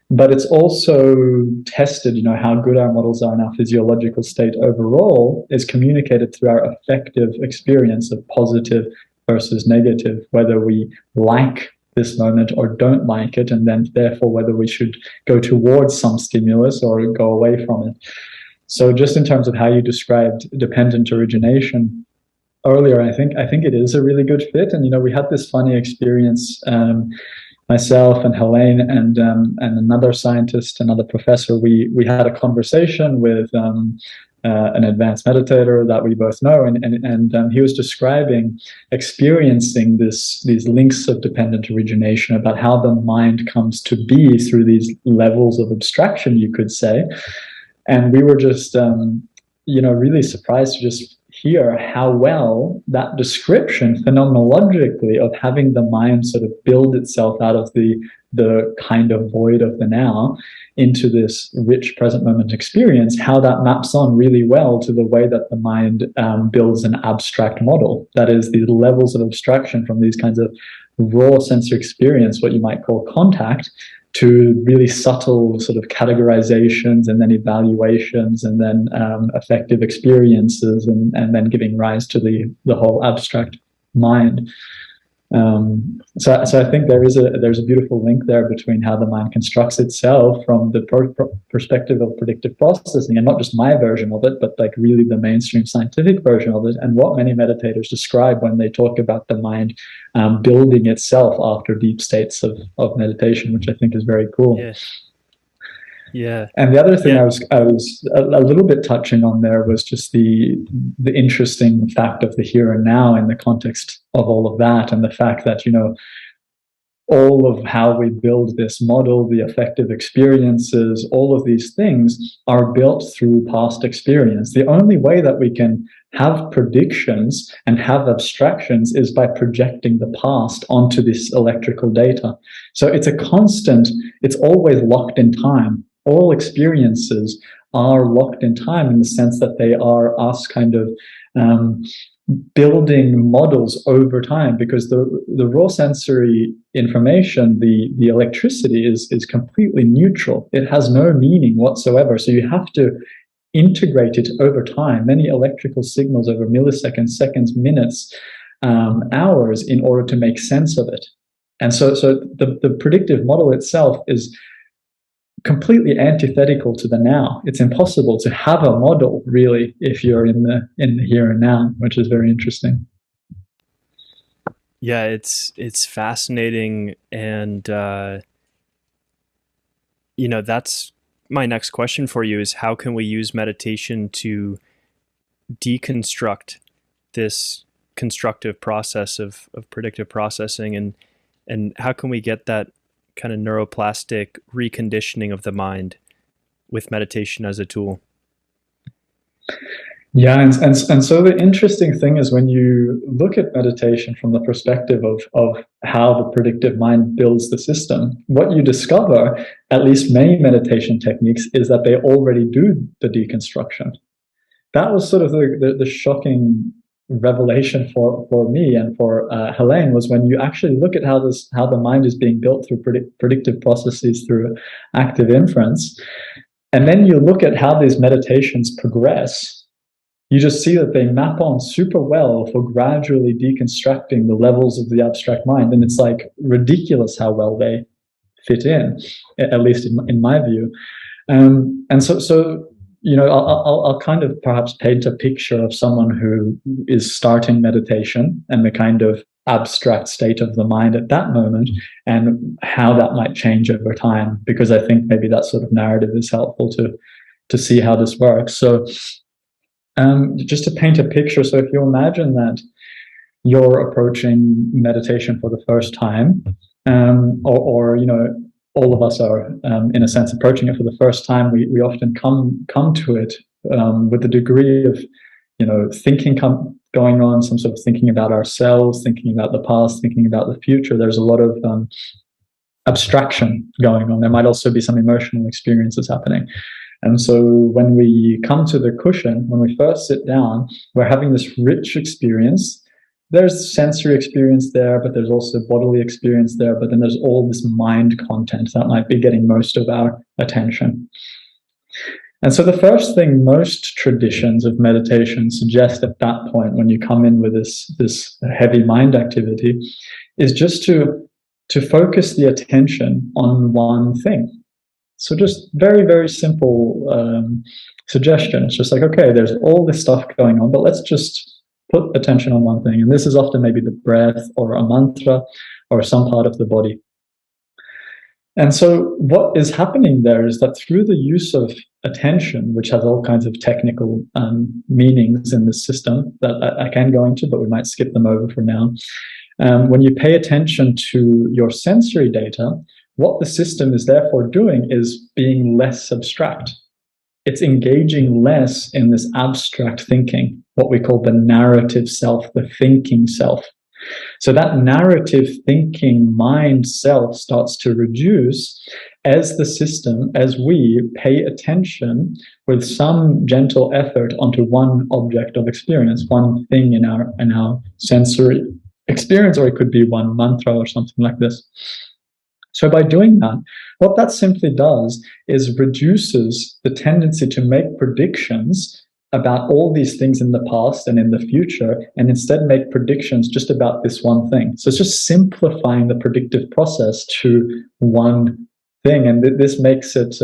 But it's also tested, how good our models are in our physiological state overall is communicated through our affective experience of positive versus negative, whether we like this moment or don't like it, and then therefore whether we should go towards some stimulus or go away from it. So just in terms of how you described dependent origination earlier, I think it is a really good fit. And we had this funny experience, myself and Helene and another scientist, another professor. We had a conversation with an advanced meditator that we both know, and he was describing experiencing these links of dependent origination, about how the mind comes to be through these levels of abstraction, you could say. And we were just, really surprised to just hear how well that description phenomenologically of having the mind sort of build itself out of the kind of void of the now into this rich present moment experience, how that maps on really well to the way that the mind builds an abstract model. That is, these levels of abstraction from these kinds of raw sensory experience, what you might call contact, to really subtle sort of categorizations and then evaluations and then affective experiences and then giving rise to the whole abstract mind. So I think there's a beautiful link there between how the mind constructs itself from the perspective of predictive processing, and not just my version of it, but like really the mainstream scientific version of it, and what many meditators describe when they talk about the mind building itself after deep states of meditation, which I think is very cool. Yes. Yeah. And the other thing I was a little bit touching on there was just the interesting fact of the here and now in the context of all of that, and the fact that, all of how we build this model, the affective experiences, all of these things are built through past experience. The only way that we can have predictions and have abstractions is by projecting the past onto this electrical data. So it's a constant, it's always locked in time. All experiences are locked in time in the sense that they are us kind of building models over time, because the raw sensory information, the electricity is completely neutral. It has no meaning whatsoever. So you have to integrate it over time, many electrical signals over milliseconds, seconds, minutes, hours, in order to make sense of it. And so the predictive model itself is completely antithetical to the now. It's impossible to have a model, really, if you're in the here and now, which is very interesting. Yeah, it's fascinating, and that's my next question for you: is how can we use meditation to deconstruct this constructive process of predictive processing, and how can we get that kind of neuroplastic reconditioning of the mind with meditation as a tool? Yeah, and so the interesting thing is, when you look at meditation from the perspective of how the predictive mind builds the system, what you discover, at least many meditation techniques, is that they already do the deconstruction. That was sort of the shocking revelation for me and for Helene, was when you actually look at how the mind is being built through predictive processes, through active inference, and then you look at how these meditations progress. You just see that they map on super well for gradually deconstructing the levels of the abstract mind, and it's like ridiculous how well they fit in, at least in my view. And so I'll kind of perhaps paint a picture of someone who is starting meditation and the kind of abstract state of the mind at that moment, and how that might change over time, because I think maybe that sort of narrative is helpful to to see how this works. So just to paint a picture, so if you imagine that you're approaching meditation for the first time, or you know, all of us are in a sense approaching it for the first time, we often come to it with a degree of, you know, thinking going on, some sort of thinking about ourselves, thinking about the past, thinking about the future. There's a lot of abstraction going on. There might also be some emotional experiences happening. And so when we come to the cushion, when we first sit down, we're having this rich experience. There's sensory experience there, but there's also bodily experience there. But then there's all this mind content that might be getting most of our attention. And so the first thing most traditions of meditation suggest at that point, when you come in with this heavy mind activity, is just to focus the attention on one thing. So just very, very simple suggestion. It's just like, okay, there's all this stuff going on, but let's just put attention on one thing. And this is often maybe the breath or a mantra or some part of the body. And so what is happening there is that through the use of attention, which has all kinds of technical meanings in this system that I can go into, but we might skip them over for now. When you pay attention to your sensory data, what the system is therefore doing is being less abstract. It's engaging less in this abstract thinking, what we call the narrative self, the thinking self. So that narrative thinking mind self starts to reduce as the system, as we pay attention with some gentle effort onto one object of experience, one thing in our sensory experience, or it could be one mantra or something like this. So by doing that, what that simply does is reduces the tendency to make predictions about all these things in the past and in the future, and instead make predictions just about this one thing. So it's just simplifying the predictive process to one thing, and this makes it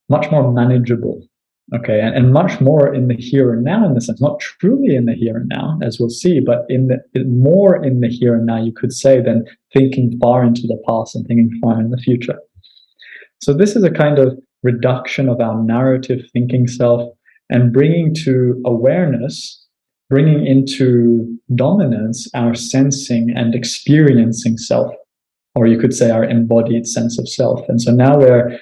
much more manageable. Okay, and much more in the here and now, in the sense, not truly in the here and now, as we'll see, but more in the here and now, you could say, than thinking far into the past and thinking far in the future. So this is a kind of reduction of our narrative thinking self and bringing to awareness, bringing into dominance our sensing and experiencing self, or you could say our embodied sense of self. And so now we're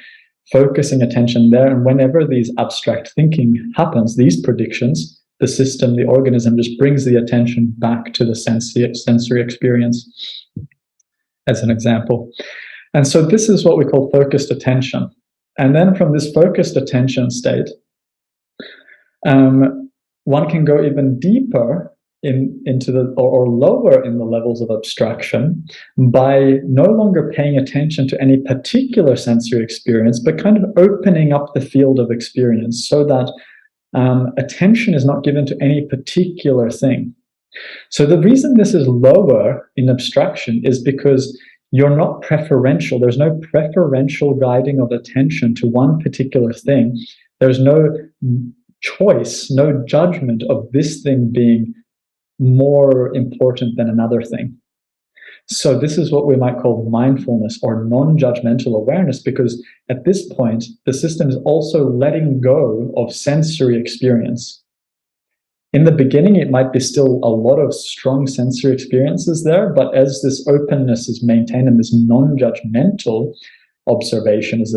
focusing attention there, and whenever these abstract thinking happens, these predictions, the system, the organism just brings the attention back to the sensory experience, as an example. And so this is what we call focused attention. And then from this focused attention state, one can go even deeper into the or lower in the levels of abstraction by no longer paying attention to any particular sensory experience, but kind of opening up the field of experience so that attention is not given to any particular thing. So the reason this is lower in abstraction is because you're not preferential. There's no preferential guiding of attention to one particular thing. There's no choice, no judgment of this thing being more important than another thing. So this is what we might call mindfulness or non-judgmental awareness, because at this point, the system is also letting go of sensory experience. In the beginning, it might be still a lot of strong sensory experiences there, but as this openness is maintained and this non-judgmental observation is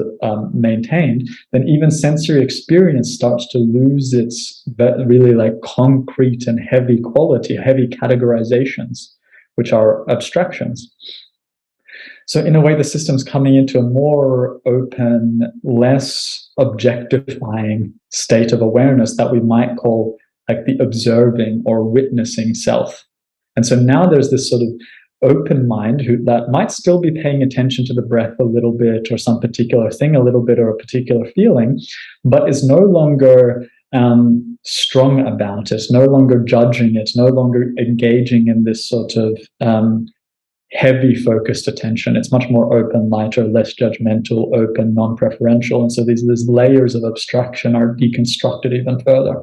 maintained, then even sensory experience starts to lose its really like concrete and heavy quality, heavy categorizations, which are abstractions. So in a way, the system's coming into a more open, less objectifying state of awareness that we might call like the observing or witnessing self. And so now there's this sort of open mind that might still be paying attention to the breath a little bit, or some particular thing a little bit, or a particular feeling, but is no longer strong about it, no longer judging it, no longer engaging in this sort of heavy focused attention. It's much more open, lighter, less judgmental, open, non-preferential. And so these layers of abstraction are deconstructed even further.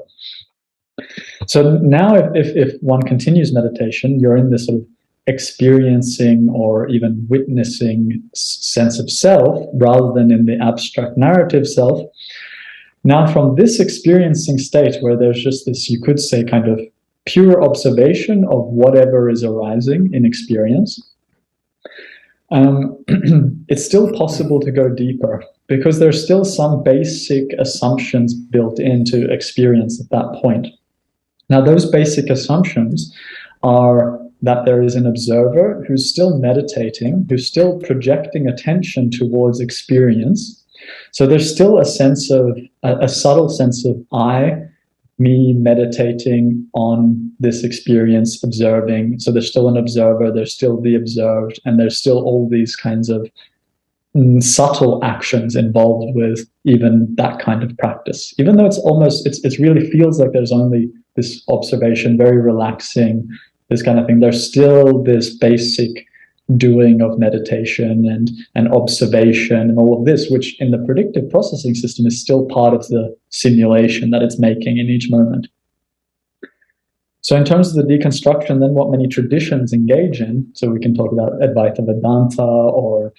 So now if one continues meditation, you're in this sort of experiencing or even witnessing sense of self rather than in the abstract narrative self. Now, from this experiencing state where there's just this, you could say, kind of pure observation of whatever is arising in experience, it's still possible to go deeper because there's still some basic assumptions built into experience at that point. Now, those basic assumptions are that there is an observer who's still meditating, who's still projecting attention towards experience. So there's still a sense of, a subtle sense of me meditating on this experience, observing. So there's still an observer, there's still the observed, and there's still all these kinds of subtle actions involved with even that kind of practice. Even though it's almost, it really feels like there's only this observation, very relaxing, this kind of thing, there's still this basic doing of meditation and observation and all of this, which in the predictive processing system is still part of the simulation that it's making in each moment. So in terms of the deconstruction, then what many traditions engage in, so we can talk about Advaita Vedanta or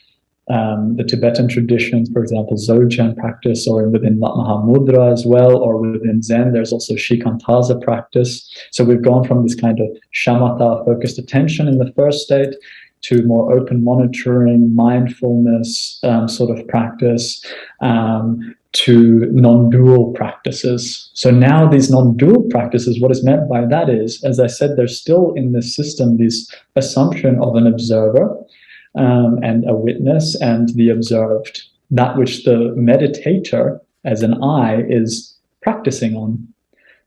the Tibetan traditions, for example, Dzogchen practice, or within Mahamudra as well, or within Zen, there's also Shikantaza practice. So we've gone from this kind of shamatha, focused attention in the first state, to more open monitoring, mindfulness sort of practice, to non-dual practices. So now these non-dual practices, what is meant by that is, as I said, there's still in this system this assumption of an observer and a witness and the observed, that which the meditator as an I is practicing on.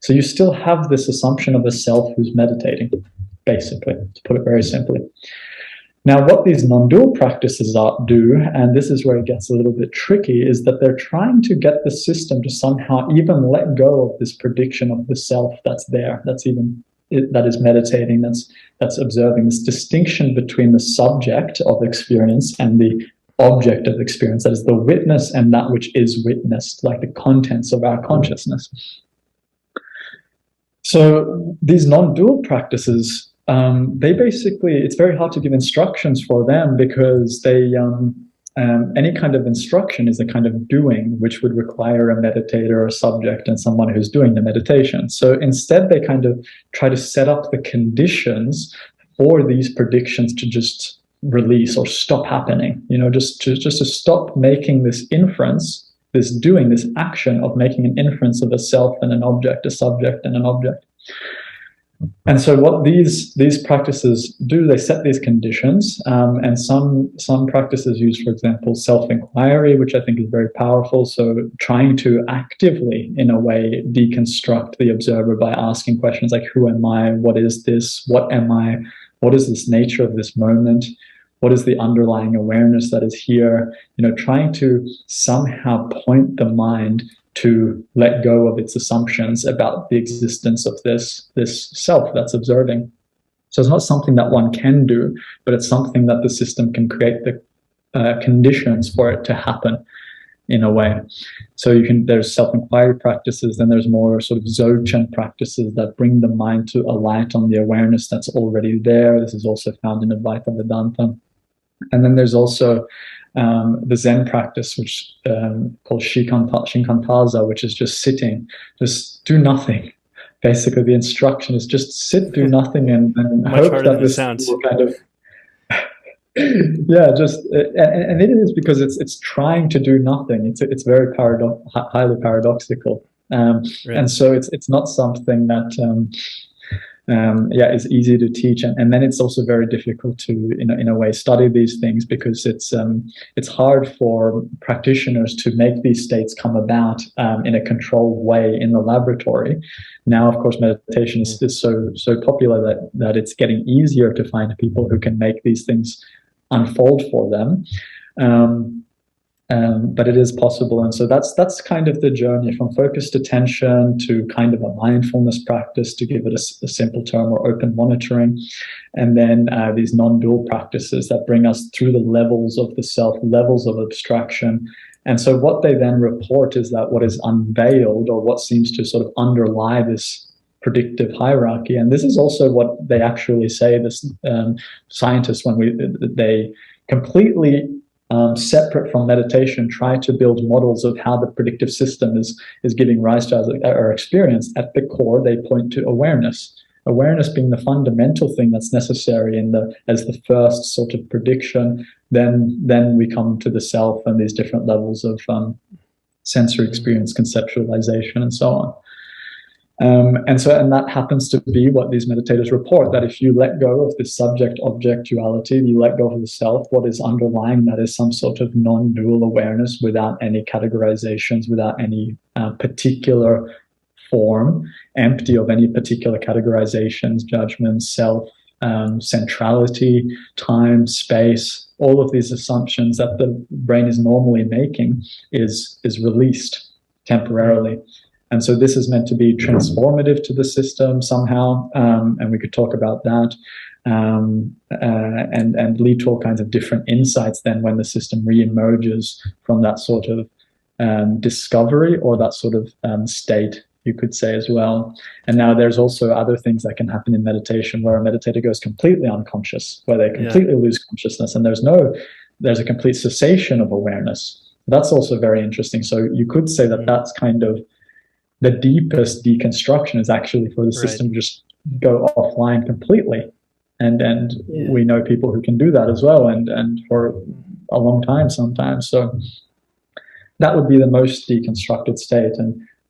So you still have this assumption of a self who's meditating, basically, to put it very simply. Now, what these non-dual practices do, and this is where it gets a little bit tricky, is that they're trying to get the system to somehow even let go of this prediction of the self that's there, that is meditating, that's observing, this distinction between the subject of experience and the object of experience, that is the witness and that which is witnessed, like the contents of our consciousness. So these non-dual practices, they basically, it's very hard to give instructions for them because they, any kind of instruction is a kind of doing, which would require a meditator, a subject, and someone who's doing the meditation. So instead, they kind of try to set up the conditions for these predictions to just release or stop happening, just to stop making this inference, this doing, this action of making an inference of a self and an object, a subject and an object. And so what these practices do, they set these conditions, and some practices use, for example, self-inquiry, which I think is very powerful. So trying to actively, in a way, deconstruct the observer by asking questions like, who am I? What is this? What am I? What is this nature of this moment? What is the underlying awareness that is here? Trying to somehow point the mind to let go of its assumptions about the existence of this self that's observing. So it's not something that one can do, but it's something that the system can create the conditions for it to happen in a way. So there's self-inquiry practices, then there's more sort of Dzogchen practices that bring the mind to a light on the awareness that's already there. This is also found in Advaita Vedanta. And then there's also the Zen practice, which called Shikantaza, which is just sitting, just do nothing. Basically, the instruction is just sit, do nothing, and hope that this will kind of and it is because it's trying to do nothing. It's very highly paradoxical, right. And so it's not something that is easy to teach, and then it's also very difficult to in a way study these things because it's hard for practitioners to make these states come about in a controlled way in the laboratory. Now, of course, meditation is so popular that it's getting easier to find people who can make these things unfold for them. But it is possible, and so that's kind of the journey from focused attention to kind of a mindfulness practice, to give it a simple term, or open monitoring, and then these non-dual practices that bring us through the levels of the self, levels of abstraction. And so what they then report is that what is unveiled, or what seems to sort of underlie this predictive hierarchy, and this is also what they actually say, this scientists, when they completely separate from meditation, try to build models of how the predictive system is giving rise to our experience, at the core, they point to awareness. Awareness being the fundamental thing that's necessary as the first sort of prediction. Then we come to the self and these different levels of sensory experience, conceptualization, and so on. And that happens to be what these meditators report, that if you let go of the subject-object duality, you let go of the self, what is underlying that is some sort of non-dual awareness without any categorizations, without any particular form, empty of any particular categorizations, judgments, self, centrality, time, space. All of these assumptions that the brain is normally making is released temporarily. And so this is meant to be transformative to the system somehow, and we could talk about that, and lead to all kinds of different insights then when the system re-emerges from that sort of discovery or that sort of state, you could say as well. And now there's also other things that can happen in meditation where a meditator goes completely unconscious, where they completely lose consciousness, and there's a complete cessation of awareness. That's also very interesting. So you could say that that's kind of the deepest deconstruction, is actually for the system to just go offline completely. And we know people who can do that as well, and for a long time sometimes. So that would be the most deconstructed state.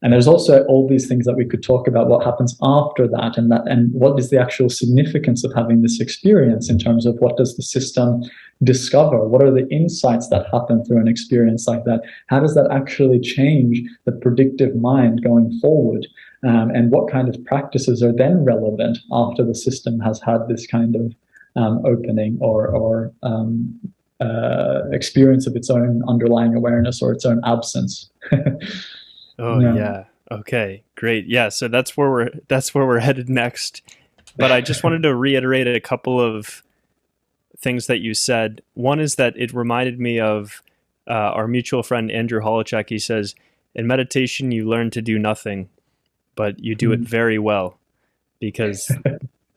And there's also all these things that we could talk about, what happens after that, and what is the actual significance of having this experience in terms of what does the system discover? What are the insights that happen through an experience like that? How does that actually change the predictive mind going forward? And what kind of practices are then relevant after the system has had this kind of opening or experience of its own underlying awareness or its own absence? Oh yeah. Okay, great. Yeah, so that's where we're headed next. But I just wanted to reiterate a couple of things that you said. One is that it reminded me of our mutual friend Andrew Holochek. He says, in meditation you learn to do nothing, but you do it very well, because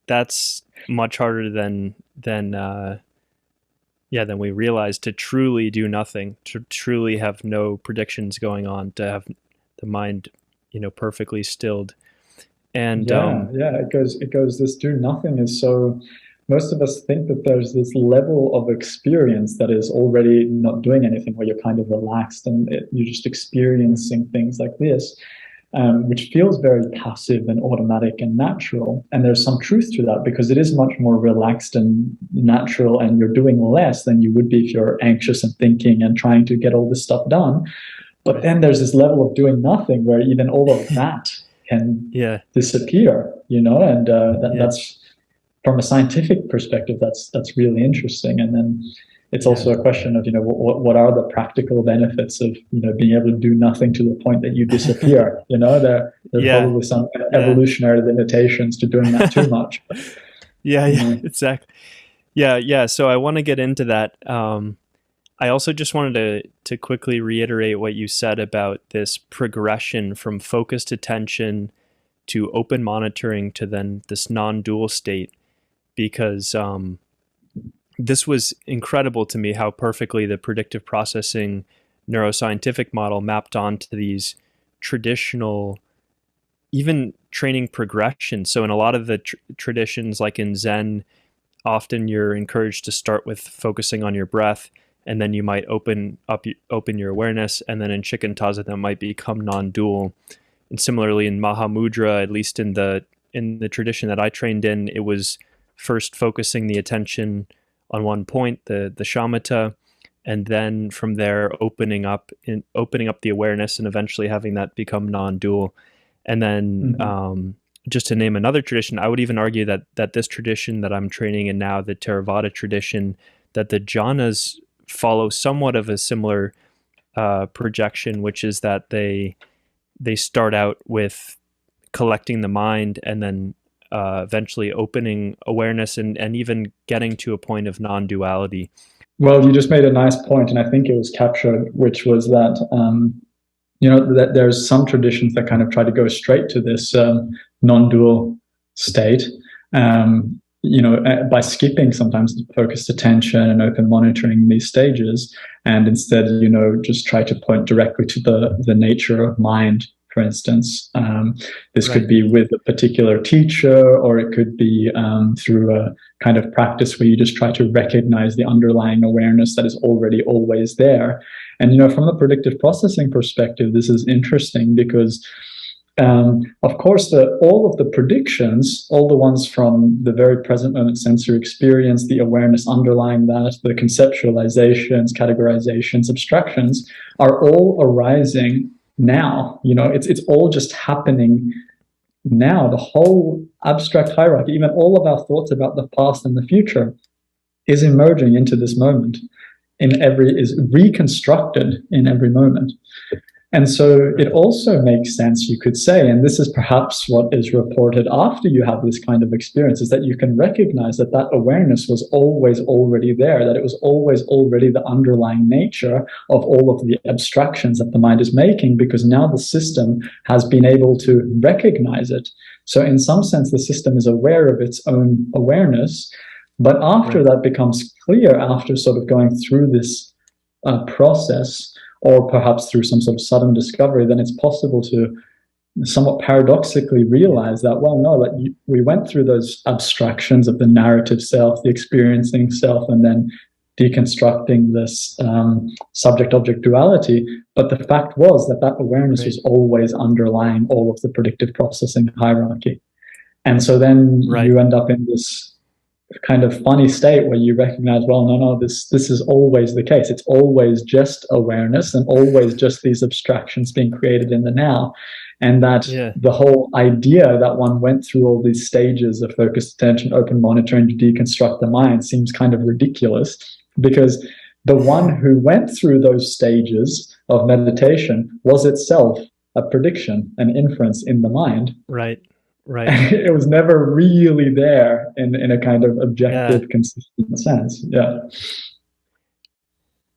that's much harder than we realize, to truly do nothing, to truly have no predictions going on, to have the mind, perfectly stilled. And it goes, this do nothing is so, most of us think that there's this level of experience that is already not doing anything, where you're kind of relaxed and you're just experiencing things like this, which feels very passive and automatic and natural. And there's some truth to that, because it is much more relaxed and natural, and you're doing less than you would be if you're anxious and thinking and trying to get all this stuff done. But then there's this level of doing nothing where even all of that can disappear, and that's, from a scientific perspective, that's really interesting. And then it's also a question of, what are the practical benefits of, being able to do nothing to the point that you disappear? There are probably some evolutionary limitations to doing that too much. Exactly. Yeah. So I want to get into that. I also just wanted to quickly reiterate what you said about this progression from focused attention to open monitoring to then this non-dual state, because this was incredible to me how perfectly the predictive processing neuroscientific model mapped onto these traditional, even training progressions. So in a lot of the traditions, like in Zen, often you're encouraged to start with focusing on your breath, and then you might open your awareness, and then in Shikantaza that might become non-dual. And similarly in Mahamudra, at least in the tradition that I trained in, it was first focusing the attention on one point, the shamatha, and then from there opening up the awareness and eventually having that become non-dual. And then just to name another tradition, I would even argue that this tradition that I'm training in now, the Theravada tradition, that the Jhanas follow somewhat of a similar projection, which is that they start out with collecting the mind and then eventually opening awareness and even getting to a point of non-duality. Well, you just made a nice point, and I think it was captured, which was that that there's some traditions that kind of try to go straight to this non-dual state, by skipping sometimes focused attention and open monitoring these stages, and instead, just try to point directly to the nature of mind. For instance, this could be with a particular teacher, or it could be through a kind of practice where you just try to recognize the underlying awareness that is already always there. And from the predictive processing perspective, this is interesting because of course, all of the predictions, all the ones from the very present moment sensory experience, the awareness underlying that, the conceptualizations, categorizations, abstractions, are all arising now. It's all just happening now. The whole abstract hierarchy, even all of our thoughts about the past and the future, is emerging into this moment. Is reconstructed in every moment. And so it also makes sense, you could say, and this is perhaps what is reported after you have this kind of experience, is that you can recognize that awareness was always already there, that it was always already the underlying nature of all of the abstractions that the mind is making, because now the system has been able to recognize it. So in some sense, the system is aware of its own awareness. But after that becomes clear, after sort of going through this process, or perhaps through some sort of sudden discovery, then it's possible to somewhat paradoxically realize that, well, no, we went through those abstractions of the narrative self, the experiencing self, and then deconstructing this subject-object duality. But the fact was that awareness was always underlying all of the predictive processing hierarchy. And so then you end up in this kind of funny state where you recognize, well, no, this is always the case. It's always just awareness and always just these abstractions being created in the now. And that the whole idea that one went through all these stages of focused attention, open monitoring to deconstruct the mind seems kind of ridiculous, because the one who went through those stages of meditation was itself a prediction, an inference in the mind. Right. It was never really there in a kind of objective, consistent sense. Yeah.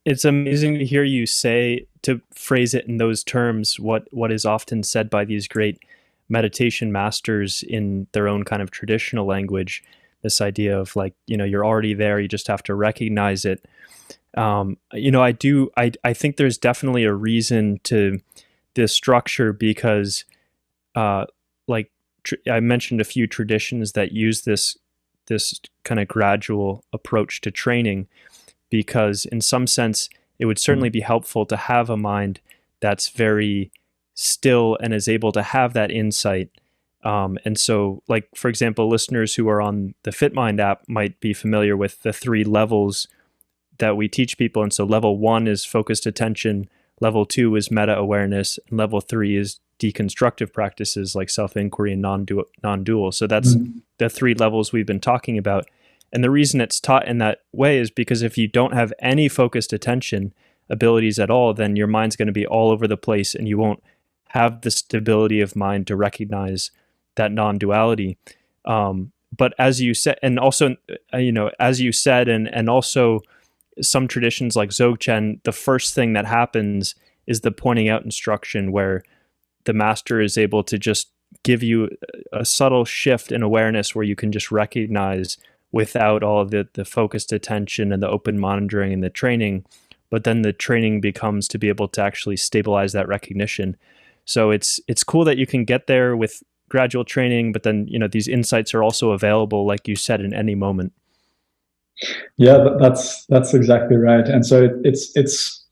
It's amazing to hear you say, to phrase it in those terms, what is often said by these great meditation masters in their own kind of traditional language, this idea of you're already there, you just have to recognize it. I think there's definitely a reason to this structure, because I mentioned a few traditions that use this kind of gradual approach to training, because in some sense it would certainly be helpful to have a mind that's very still and is able to have that insight. And so, for example, listeners who are on the FitMind app might be familiar with the 3 levels that we teach people. And so level 1 is focused attention, level 2 is meta-awareness, and level 3 is deconstructive practices like self-inquiry and non-dual. So that's the 3 levels we've been talking about. And the reason it's taught in that way is because if you don't have any focused attention abilities at all, then your mind's going to be all over the place, and you won't have the stability of mind to recognize that non-duality. But as you said, and also, as you said, and also some traditions like Dzogchen, the first thing that happens is the pointing out instruction, where the master is able to just give you a subtle shift in awareness where you can just recognize without all the focused attention and the open monitoring and the training. But then the training becomes to be able to actually stabilize that recognition. So it's cool that you can get there with gradual training, but then these insights are also available, like you said, in any moment. Yeah, that's exactly right. And so it's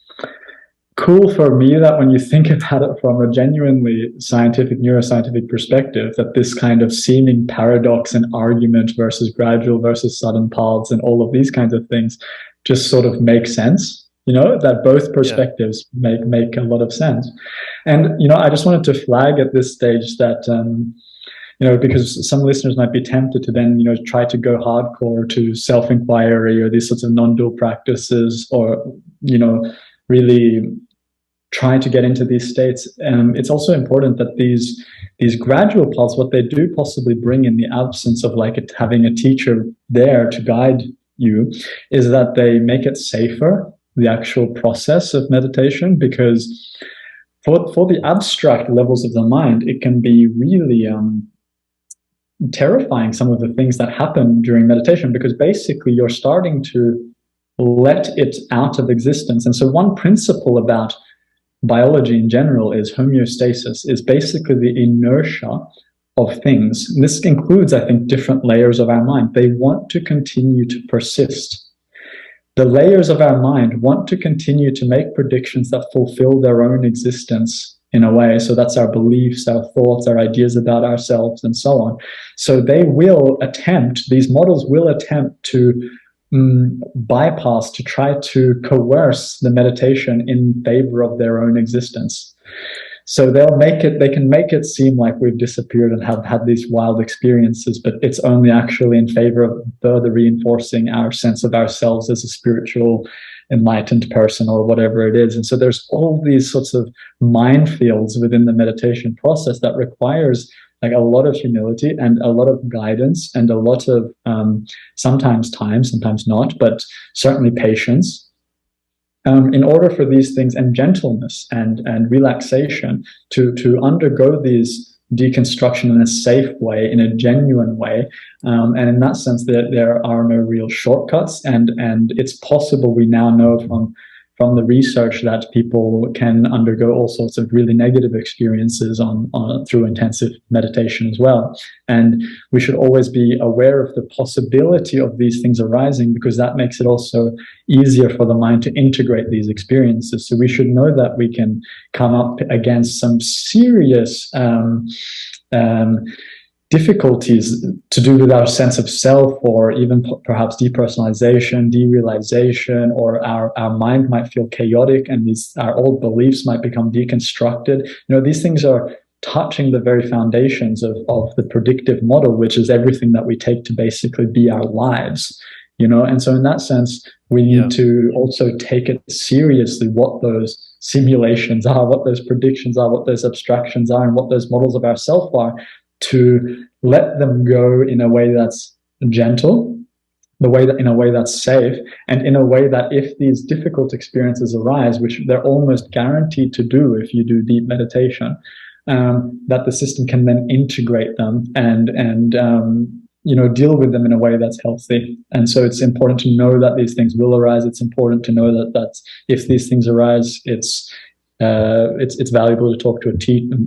cool for me that when you think about it from a genuinely scientific, neuroscientific perspective, that this kind of seeming paradox and argument versus gradual versus sudden paths and all of these kinds of things just sort of make sense, that both perspectives make a lot of sense. And, I just wanted to flag at this stage that, because some listeners might be tempted to then, try to go hardcore to self-inquiry or these sorts of non-dual practices, or, really trying to get into these states. It's also important that these gradual paths, what they do possibly bring in the absence of having a teacher there to guide you, is that they make it safer, the actual process of meditation, because for the abstract levels of the mind, it can be really terrifying, some of the things that happen during meditation, because basically you're starting to let it out of existence. And so one principle about biology in general is homeostasis, is basically the inertia of things. And this includes, I think, different layers of our mind. They want to continue to persist. The layers of our mind want to continue to make predictions that fulfill their own existence in a way. So that's our beliefs, our thoughts, our ideas about ourselves, and so on. So they will attempt, these models will attempt to bypass, to try to coerce the meditation in favor of their own existence. So they can make it seem like we've disappeared and have had these wild experiences, but it's only actually in favor of further reinforcing our sense of ourselves as a spiritual, enlightened person, or whatever it is. And so there's all these sorts of minefields within the meditation process that requires like a lot of humility and a lot of guidance and a lot of sometimes time, sometimes not, but certainly patience. In order for these things, and gentleness and relaxation, to undergo these deconstruction in a safe way, in a genuine way. And in that sense, there are no real shortcuts. And it's possible, we now know from the research, that people can undergo all sorts of really negative experiences through intensive meditation as well. And we should always be aware of the possibility of these things arising, because that makes it also easier for the mind to integrate these experiences. So we should know that we can come up against some serious difficulties to do with our sense of self, or even perhaps depersonalization, derealization, or our mind might feel chaotic, and our old beliefs might become deconstructed. These things are touching the very foundations of the predictive model, which is everything that we take to basically be our lives. And so in that sense, we need to also take it seriously, what those simulations are, what those predictions are, what those abstractions are, and what those models of ourself are, to let them go in a way that's gentle, in a way that's safe, and in a way that if these difficult experiences arise, which they're almost guaranteed to do if you do deep meditation, that the system can then integrate them and deal with them in a way that's healthy. And so it's important to know that these things will arise. It's important to know that if these things arise, it's valuable to talk to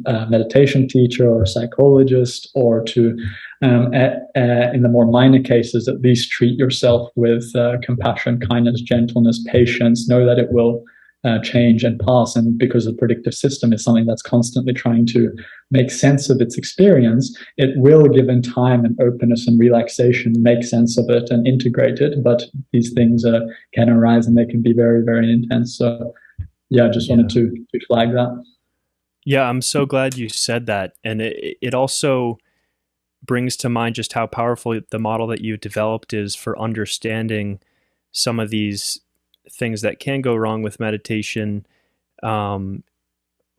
a meditation teacher or a psychologist, or to, in the more minor cases, at least treat yourself with compassion, kindness, gentleness, patience. Know that it will change and pass. And because the predictive system is something that's constantly trying to make sense of its experience, it will, given time and openness and relaxation, make sense of it and integrate it. But these things can arise, and they can be very, very intense. So I just wanted to flag that. Yeah, I'm so glad you said that. And it also brings to mind just how powerful the model that you developed is for understanding some of these things that can go wrong with meditation, or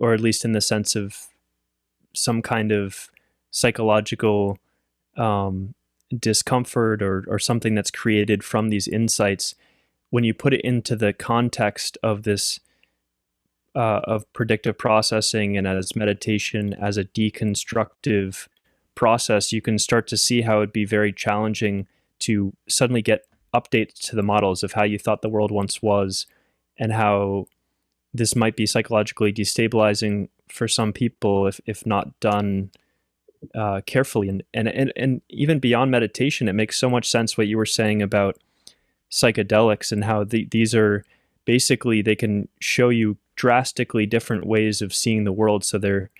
at least in the sense of some kind of psychological discomfort or something that's created from these insights. When you put it into the context of this, of predictive processing and as meditation as a deconstructive process, you can start to see how it'd be very challenging to suddenly get updates to the models of how you thought the world once was, and how this might be psychologically destabilizing for some people if not done carefully. And even beyond meditation, it makes so much sense what you were saying about psychedelics and how these are basically, they can show you drastically different ways of seeing the world. So they're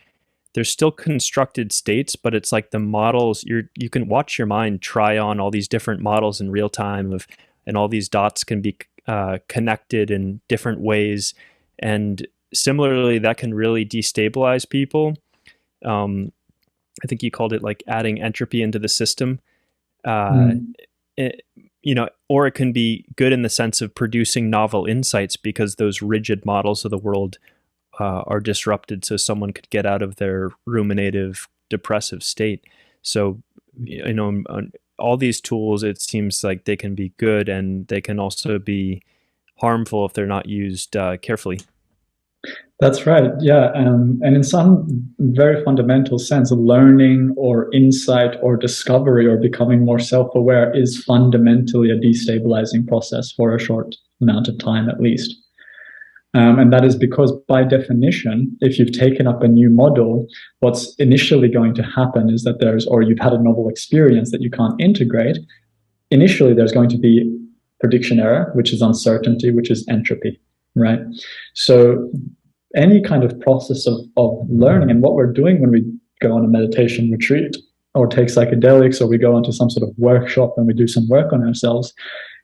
still constructed states, but it's like the models, you can watch your mind try on all these different models in real time and all these dots can be connected in different ways. And similarly, that can really destabilize people. I think you called it like adding entropy into the system. Or it can be good in the sense of producing novel insights, because those rigid models of the world are disrupted, so someone could get out of their ruminative, depressive state. So, all these tools, it seems like they can be good, and they can also be harmful if they're not used carefully. That's right. Yeah. And in some very fundamental sense, learning or insight or discovery or becoming more self-aware is fundamentally a destabilizing process for a short amount of time, at least. And that is because, by definition, if you've taken up a new model, what's initially going to happen is that or you've had a novel experience that you can't integrate. Initially, there's going to be prediction error, which is uncertainty, which is entropy, right? So any kind of process of learning, and what we're doing when we go on a meditation retreat or take psychedelics, or we go onto some sort of workshop and we do some work on ourselves,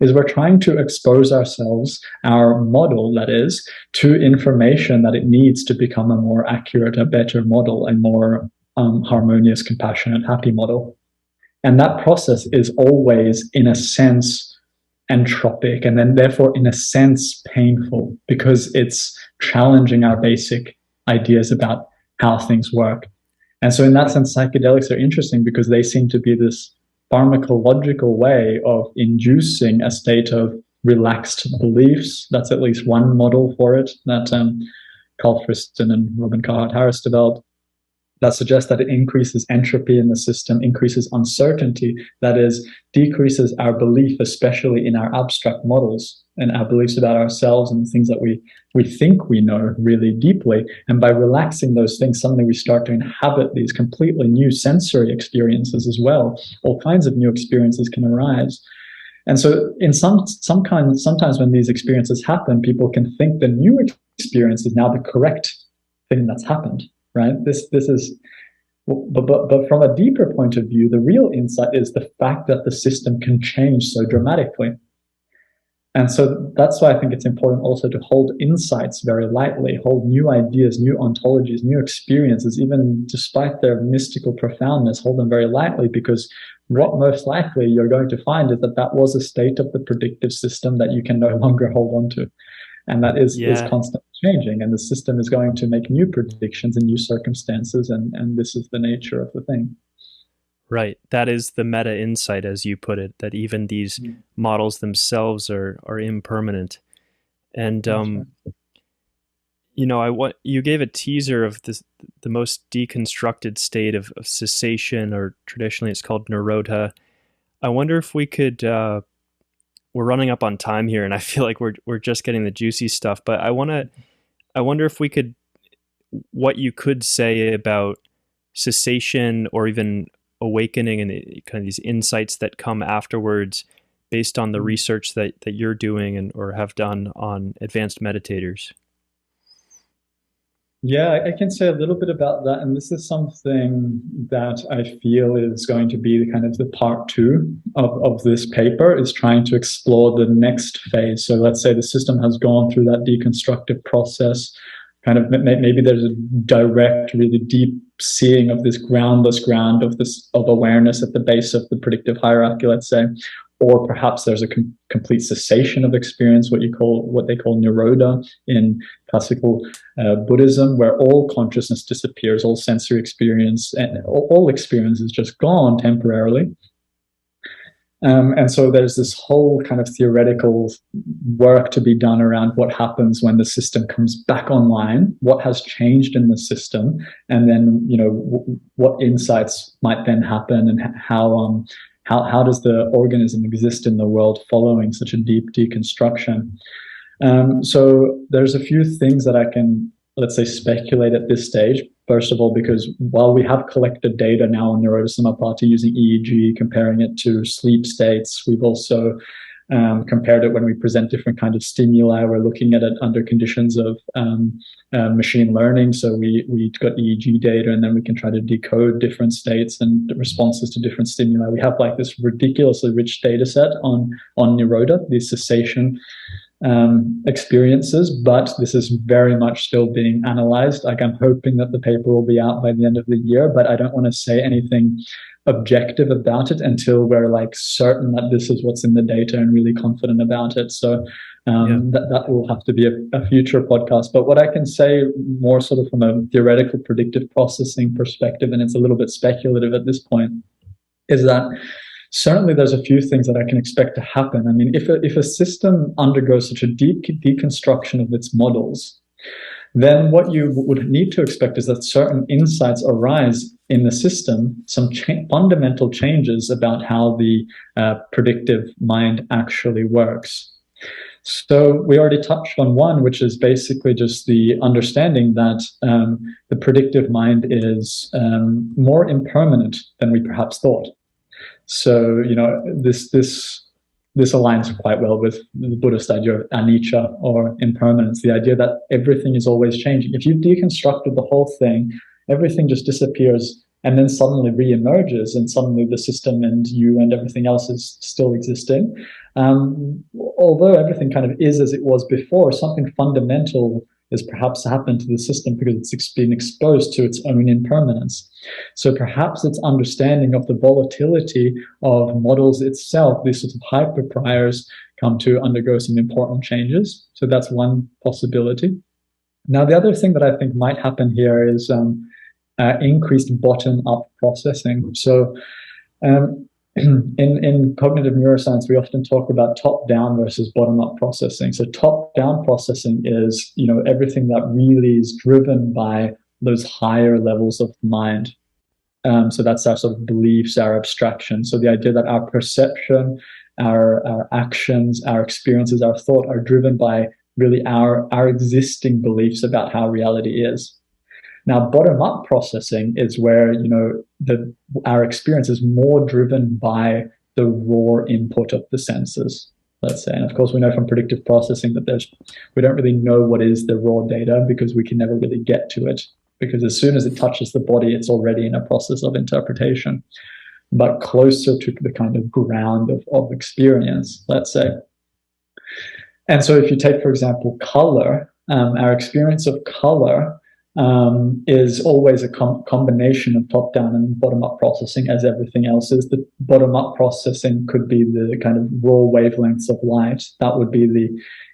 is we're trying to expose ourselves, our model that is, to information that it needs to become a more accurate, a better model, a more harmonious, compassionate, happy model. And that process is always, in a sense, entropic, and then therefore in a sense painful, because it's challenging our basic ideas about how things work. And so in that sense, psychedelics are interesting because they seem to be this pharmacological way of inducing a state of relaxed beliefs. That's at least one model for it that Carl Friston and Robin Carhart-Harris developed, that suggests that it increases entropy in the system, increases uncertainty, that is, decreases our belief, especially in our abstract models and our beliefs about ourselves and the things that we think we know really deeply. And by relaxing those things, suddenly we start to inhabit these completely new sensory experiences as well. All kinds of new experiences can arise. And so in sometimes when these experiences happen, people can think the new experience is now the correct thing that's happened. Right? This is, but from a deeper point of view, the real insight is the fact that the system can change so dramatically. And so that's why I think it's important also to hold insights very lightly, hold new ideas, new ontologies, new experiences, even despite their mystical profoundness, hold them very lightly, because what most likely you're going to find is that that was a state of the predictive system that you can no longer hold on to. And that is constantly changing, and the system is going to make new predictions in new circumstances, and this is the nature of the thing. Right. That is the meta insight, as you put it, that even these models themselves are impermanent. And you know, you gave a teaser of the most deconstructed state of cessation, or traditionally it's called Nirodha. I wonder if we could. We're running up on time here, and I feel like we're just getting the juicy stuff. But I wonder if we could, what you could say about cessation or even awakening and kind of these insights that come afterwards, based on the research that you're doing or have done on advanced meditators. Yeah, I can say a little bit about that. And this is something that I feel is going to be kind of the part two of this paper, is trying to explore the next phase. So let's say the system has gone through that deconstructive process. Kind of maybe there's a direct, really deep seeing of this groundless ground of awareness at the base of the predictive hierarchy, let's say. Or perhaps there's a complete cessation of experience, what they call Nirodha in classical Buddhism, where all consciousness disappears, all sensory experience, and all experience is just gone temporarily. And so there's this whole kind of theoretical work to be done around what happens when the system comes back online, what has changed in the system, and then, you know, what insights might then happen, and how does the organism exist in the world following such a deep deconstruction. So there's a few things that I can, let's say, speculate at this stage. First of all, because while we have collected data now on Nirodha using EEG, comparing it to sleep states, we've also compared it when we present different kinds of stimuli. We're looking at it under conditions of machine learning. So we got EEG data, and then we can try to decode different states and responses to different stimuli. We have like this ridiculously rich data set on Nirodha, the cessation experiences, but this is very much still being analyzed. Like, I'm hoping that the paper will be out by the end of the year, but I don't want to say anything objective about it until we're like certain that this is what's in the data and really confident about it. So that will have to be a future podcast. But what I can say more sort of from a theoretical predictive processing perspective, and it's a little bit speculative at this point, is that certainly there's a few things that I can expect to happen. I mean, if a system undergoes such a deep deconstruction of its models, then what you would need to expect is that certain insights arise in the system, some fundamental changes about how the predictive mind actually works. So we already touched on one, which is basically just the understanding that the predictive mind is more impermanent than we perhaps thought. So, you know, this aligns quite well with the Buddhist idea of anicca, or impermanence, the idea that everything is always changing. If you've deconstructed the whole thing, everything just disappears and then suddenly re-emerges, and suddenly the system and you and everything else is still existing. Although everything kind of is as it was before, something fundamental has perhaps happened to the system because it's been exposed to its own impermanence. So perhaps its understanding of the volatility of models itself, these sorts of hyperpriors, come to undergo some important changes. So that's one possibility. Now, the other thing that I think might happen here is increased bottom-up processing. So in cognitive neuroscience, we often talk about top-down versus bottom-up processing. So top-down processing is, you know, everything that really is driven by those higher levels of mind. So that's our sort of beliefs, our abstraction. So the idea that our perception, our actions, our experiences, our thought are driven by really our existing beliefs about how reality is. Now, bottom-up processing is where, you know, our experience is more driven by the raw input of the senses, let's say. And of course, we know from predictive processing that we don't really know what is the raw data, because we can never really get to it, because as soon as it touches the body, it's already in a process of interpretation, but closer to the kind of ground of experience, let's say. And so if you take, for example, color, our experience of color is always a combination of top-down and bottom-up processing, as everything else is. The bottom-up processing could be the kind of raw wavelengths of light. That would be the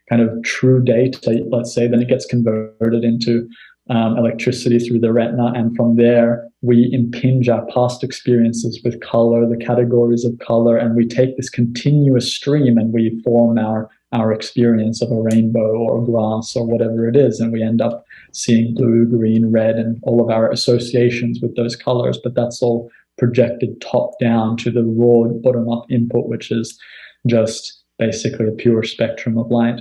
kind of true data, let's say. Then it gets converted into electricity through the retina, and from there we impinge our past experiences with color, the categories of color, and we take this continuous stream and we form our experience of a rainbow or grass or whatever it is, and we end up seeing blue, green, red, and all of our associations with those colors. But that's all projected top down to the raw bottom-up input, which is just basically a pure spectrum of light.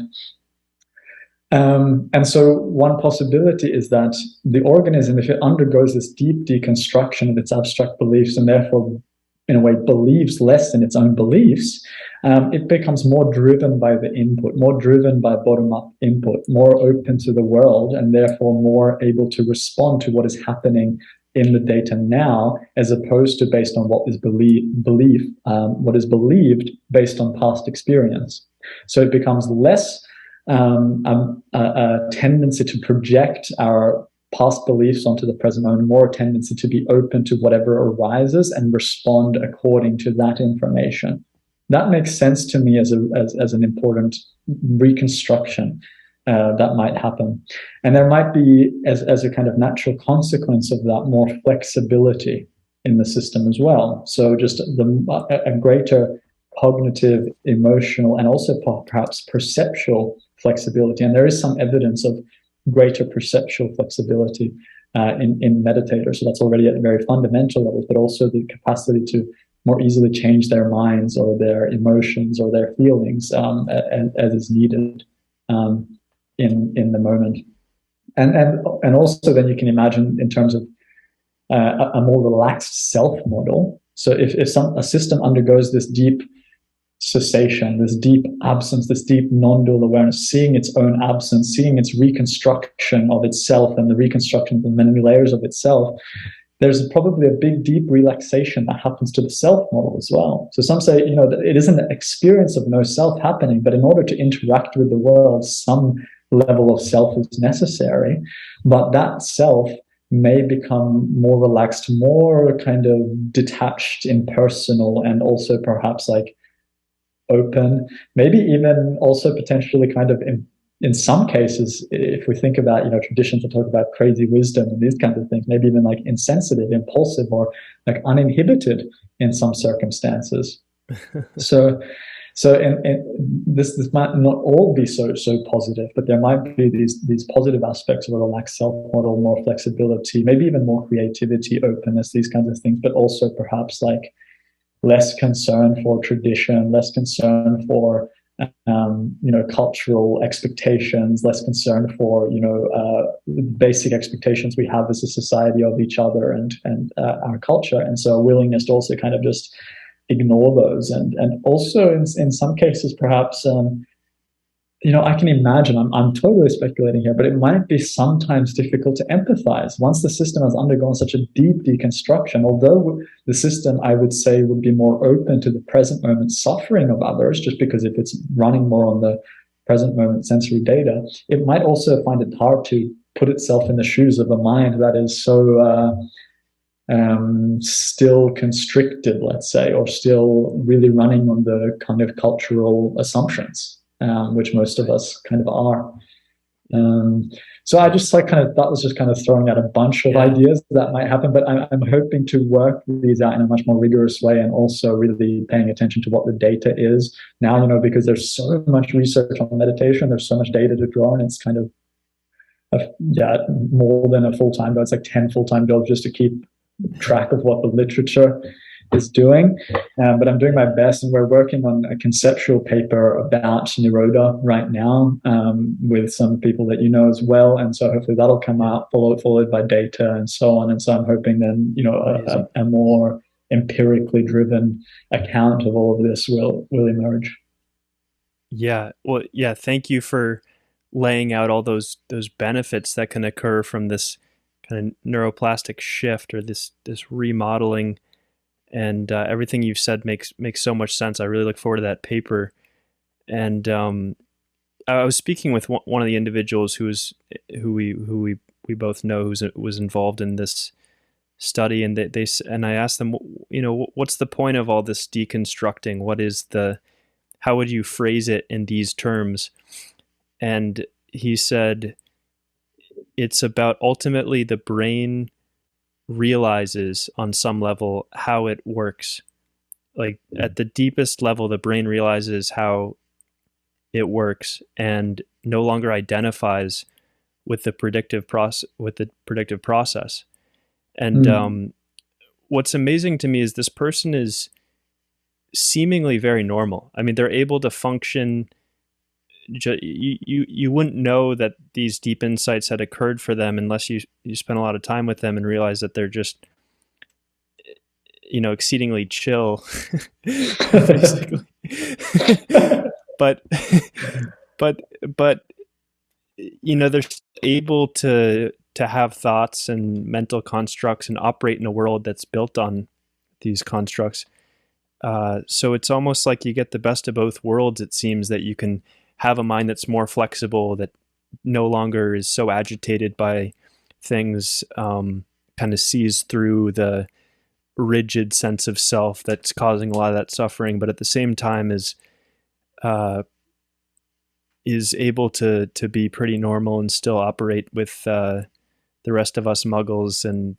And so one possibility is that the organism, if it undergoes this deep deconstruction of its abstract beliefs, and therefore in a way believes less in its own beliefs, it becomes more driven by the input, more driven by bottom-up input, more open to the world, and therefore more able to respond to what is happening in the data now, as opposed to based on what is what is believed based on past experience. So it becomes less a tendency to project our past beliefs onto the present moment, more a tendency to be open to whatever arises and respond according to that information. That makes sense to me as an important reconstruction that might happen. And there might be, as a kind of natural consequence of that, more flexibility in the system as well. So just a greater cognitive, emotional, and also perhaps perceptual flexibility. And there is some evidence of greater perceptual flexibility in meditators. So that's already at a very fundamental level, but also the capacity to more easily change their minds or their emotions or their feelings as is needed in the moment. And also then you can imagine in terms of a more relaxed self model. So if a system undergoes this deep cessation, this deep absence, this deep non-dual awareness, seeing its own absence, seeing its reconstruction of itself and the reconstruction of the many layers of itself, there's probably a big, deep relaxation that happens to the self model as well. So some say, that it isn't an experience of no self happening, but in order to interact with the world, some level of self is necessary. But that self may become more relaxed, more kind of detached, impersonal, and also perhaps like open, maybe even also potentially kind of in some cases, if we think about, traditions that talk about crazy wisdom and these kinds of things, maybe even like insensitive, impulsive, or like uninhibited in some circumstances. So So, and this might not all be so positive, but there might be these positive aspects of a relaxed self model, more flexibility, maybe even more creativity, openness, these kinds of things, but also perhaps like less concern for tradition, less concern for cultural expectations, less concern for basic expectations we have as a society of each other and our culture, and so a willingness to also kind of just ignore those, and also in some cases perhaps I can imagine, I'm totally speculating here, but it might be sometimes difficult to empathize once the system has undergone such a deep deconstruction. Although the system, I would say, would be more open to the present moment suffering of others, just because if it's running more on the present moment sensory data, it might also find it hard to put itself in the shoes of a mind that is so still constricted, let's say, or still really running on the kind of cultural assumptions. Which most of us kind of are. So I just that was just kind of throwing out a bunch of ideas that might happen, but I'm hoping to work these out in a much more rigorous way, and also really paying attention to what the data is now, because there's so much research on meditation, there's so much data to draw, and it's kind of more than a full-time job. It's like 10 full-time jobs just to keep track of what the literature is doing, but I'm doing my best, and we're working on a conceptual paper about Niroda right now with some people that as well, and so hopefully that'll come out, followed by data and so on, and so I'm hoping then a more empirically driven account of all of this will emerge. Thank you for laying out all those benefits that can occur from this kind of neuroplastic shift, or this remodeling. And everything you've said makes so much sense. I really look forward to that paper. And I was speaking with one of the individuals who we both know was involved in this study, and and I asked them, what's the point of all this deconstructing? How would you phrase it in these terms? And he said, it's about ultimately the brain realizes on some level how it works. Like at the deepest level, the brain realizes how it works and no longer identifies with the predictive process. And what's amazing to me is this person is seemingly very normal. I mean, they're able to function. You wouldn't know that these deep insights had occurred for them unless you spend a lot of time with them and realize that they're just exceedingly chill basically. but they're able to have thoughts and mental constructs and operate in a world that's built on these constructs. So it's almost like you get the best of both worlds. It seems that you can have a mind that's more flexible, that no longer is so agitated by things, kind of sees through the rigid sense of self that's causing a lot of that suffering, but at the same time is able to be pretty normal and still operate with the rest of us muggles and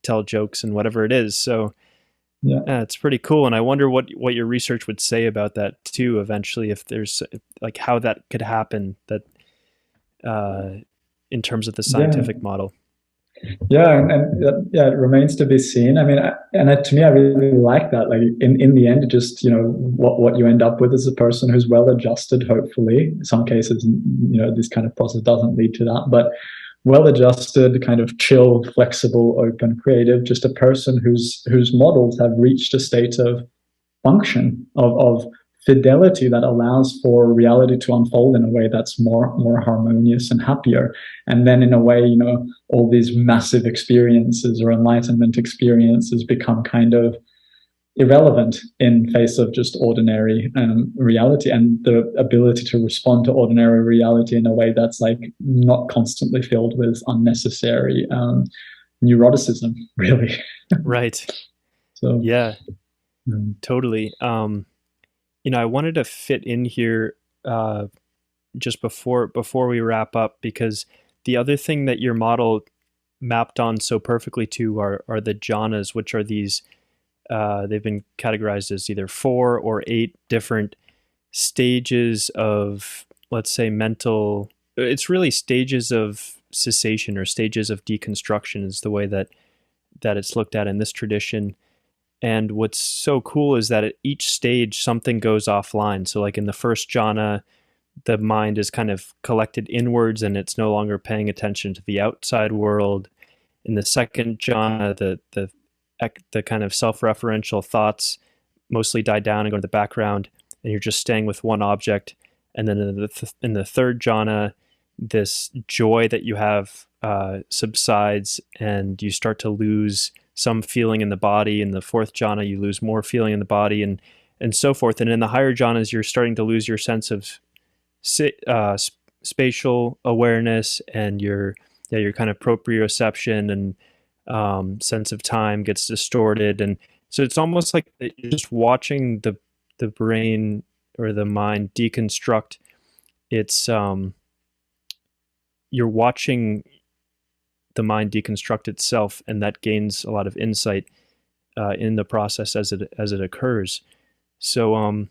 tell jokes and whatever it is. So it's pretty cool, and I wonder what your research would say about that too eventually, if there's like how that could happen, that in terms of the scientific model. And it remains to be seen. I mean, to me, I really like that. Like in the end, just what you end up with is a person who's well adjusted. Hopefully, in some cases, this kind of process doesn't lead to that, but well-adjusted, kind of chill, flexible, open, creative, just a person whose models have reached a state of function, of fidelity that allows for reality to unfold in a way that's more harmonious and happier. And then in a way, all these massive experiences or enlightenment experiences become kind of irrelevant in face of just ordinary reality, and the ability to respond to ordinary reality in a way that's like not constantly filled with unnecessary neuroticism, really. Right. So totally. I wanted to fit in here just before we wrap up, because the other thing that your model mapped on so perfectly to are the jhanas, which are these they've been categorized as either 4 or 8 different stages of, let's say, mental. It's really stages of cessation or stages of deconstruction is the way that it's looked at in this tradition. And what's so cool is that at each stage something goes offline. So like in the first jhana, the mind is kind of collected inwards and it's no longer paying attention to the outside world. In the second jhana, the kind of self-referential thoughts mostly die down and go to the background, and you're just staying with one object. And then in the third jhana, this joy that you have subsides, and you start to lose some feeling in the body. In the fourth jhana, you lose more feeling in the body, and so forth. And in the higher jhanas, you're starting to lose your sense of spatial awareness, and your kind of proprioception and sense of time gets distorted. And so it's almost like you're just watching the brain or the mind deconstruct. It's you're watching the mind deconstruct itself, and that gains a lot of insight in the process as it occurs. So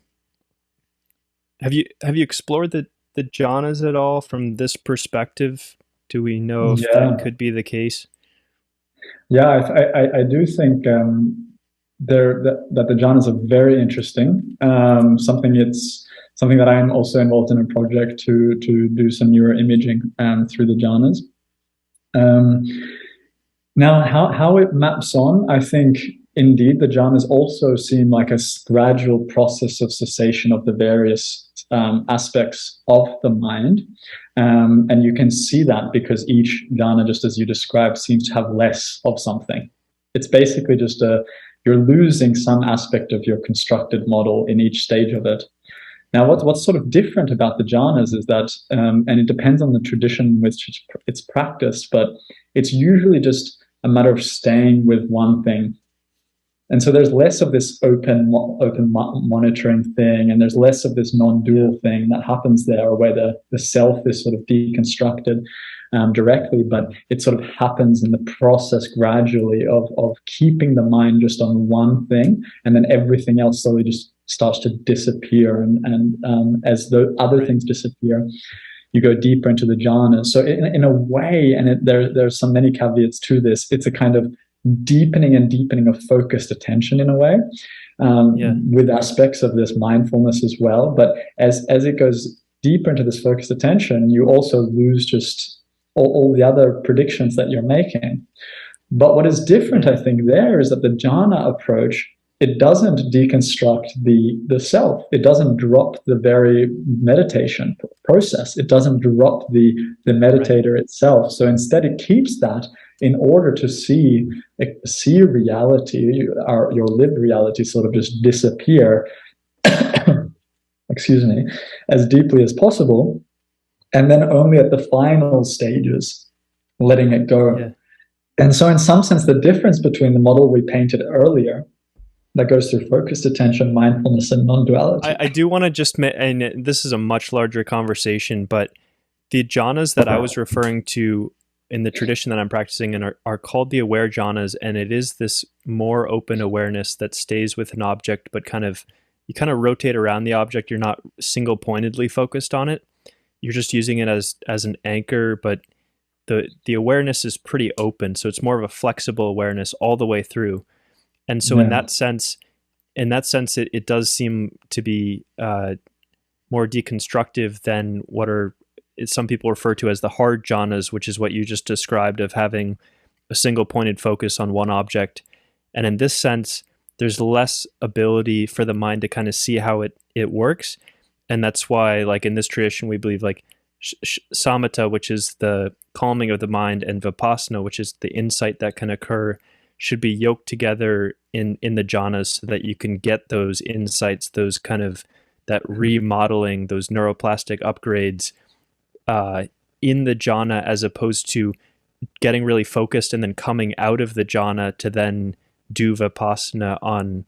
have you explored the jhanas at all from this perspective? Do we know if that could be the case? Yeah, I do think that the jhanas are very interesting. Something that I'm also involved in a project to do some neuroimaging through the jhanas. Now, how it maps on, I think indeed the jhanas also seem like a gradual process of cessation of the various aspects of the mind. And you can see that because each jhana, just as you described, seems to have less of something. It's basically just you're losing some aspect of your constructed model in each stage of it. Now, what's sort of different about the jhanas is that, and it depends on the tradition in which it's practiced, but it's usually just a matter of staying with one thing. And so there's less of this open monitoring thing, and there's less of this non-dual thing that happens there, where the self is sort of deconstructed directly, but it sort of happens in the process gradually of keeping the mind just on one thing, and then everything else slowly just starts to disappear. And as the other things disappear, you go deeper into the jhanas. So in a way, and there's some many caveats to this, it's a kind of deepening of focused attention in a way, with aspects of this mindfulness as well. But as it goes deeper into this focused attention, you also lose just all the other predictions that you're making. But what is different, I think, there is that the jhana approach, it doesn't deconstruct the self. It doesn't drop the very meditation process. It doesn't drop the meditator itself. So instead, it keeps that in order to see reality, your lived reality, sort of just disappear, excuse me, as deeply as possible. And then only at the final stages, letting it go. Yeah. And so in some sense, the difference between the model we painted earlier, that goes through focused attention, mindfulness, and non-duality. I do want to just, and this is a much larger conversation, but the jhanas that I was referring to in the tradition that I'm practicing in are called the aware jhanas, and it is this more open awareness that stays with an object, but you kind of rotate around the object. You're not single-pointedly focused on it. You're just using it as an anchor, but the awareness is pretty open, so it's more of a flexible awareness all the way through. And so in that sense, it does seem to be more deconstructive than what some people refer to as the hard jhanas, which is what you just described, of having a single pointed focus on one object. And in this sense, there's less ability for the mind to kind of see how it works. And that's why, like in this tradition, we believe like samatha, which is the calming of the mind, and vipassana, which is the insight that can occur, should be yoked together in the jhanas so that you can get those insights, those kind of that remodeling, those neuroplastic upgrades in the jhana, as opposed to getting really focused and then coming out of the jhana to then do vipassana on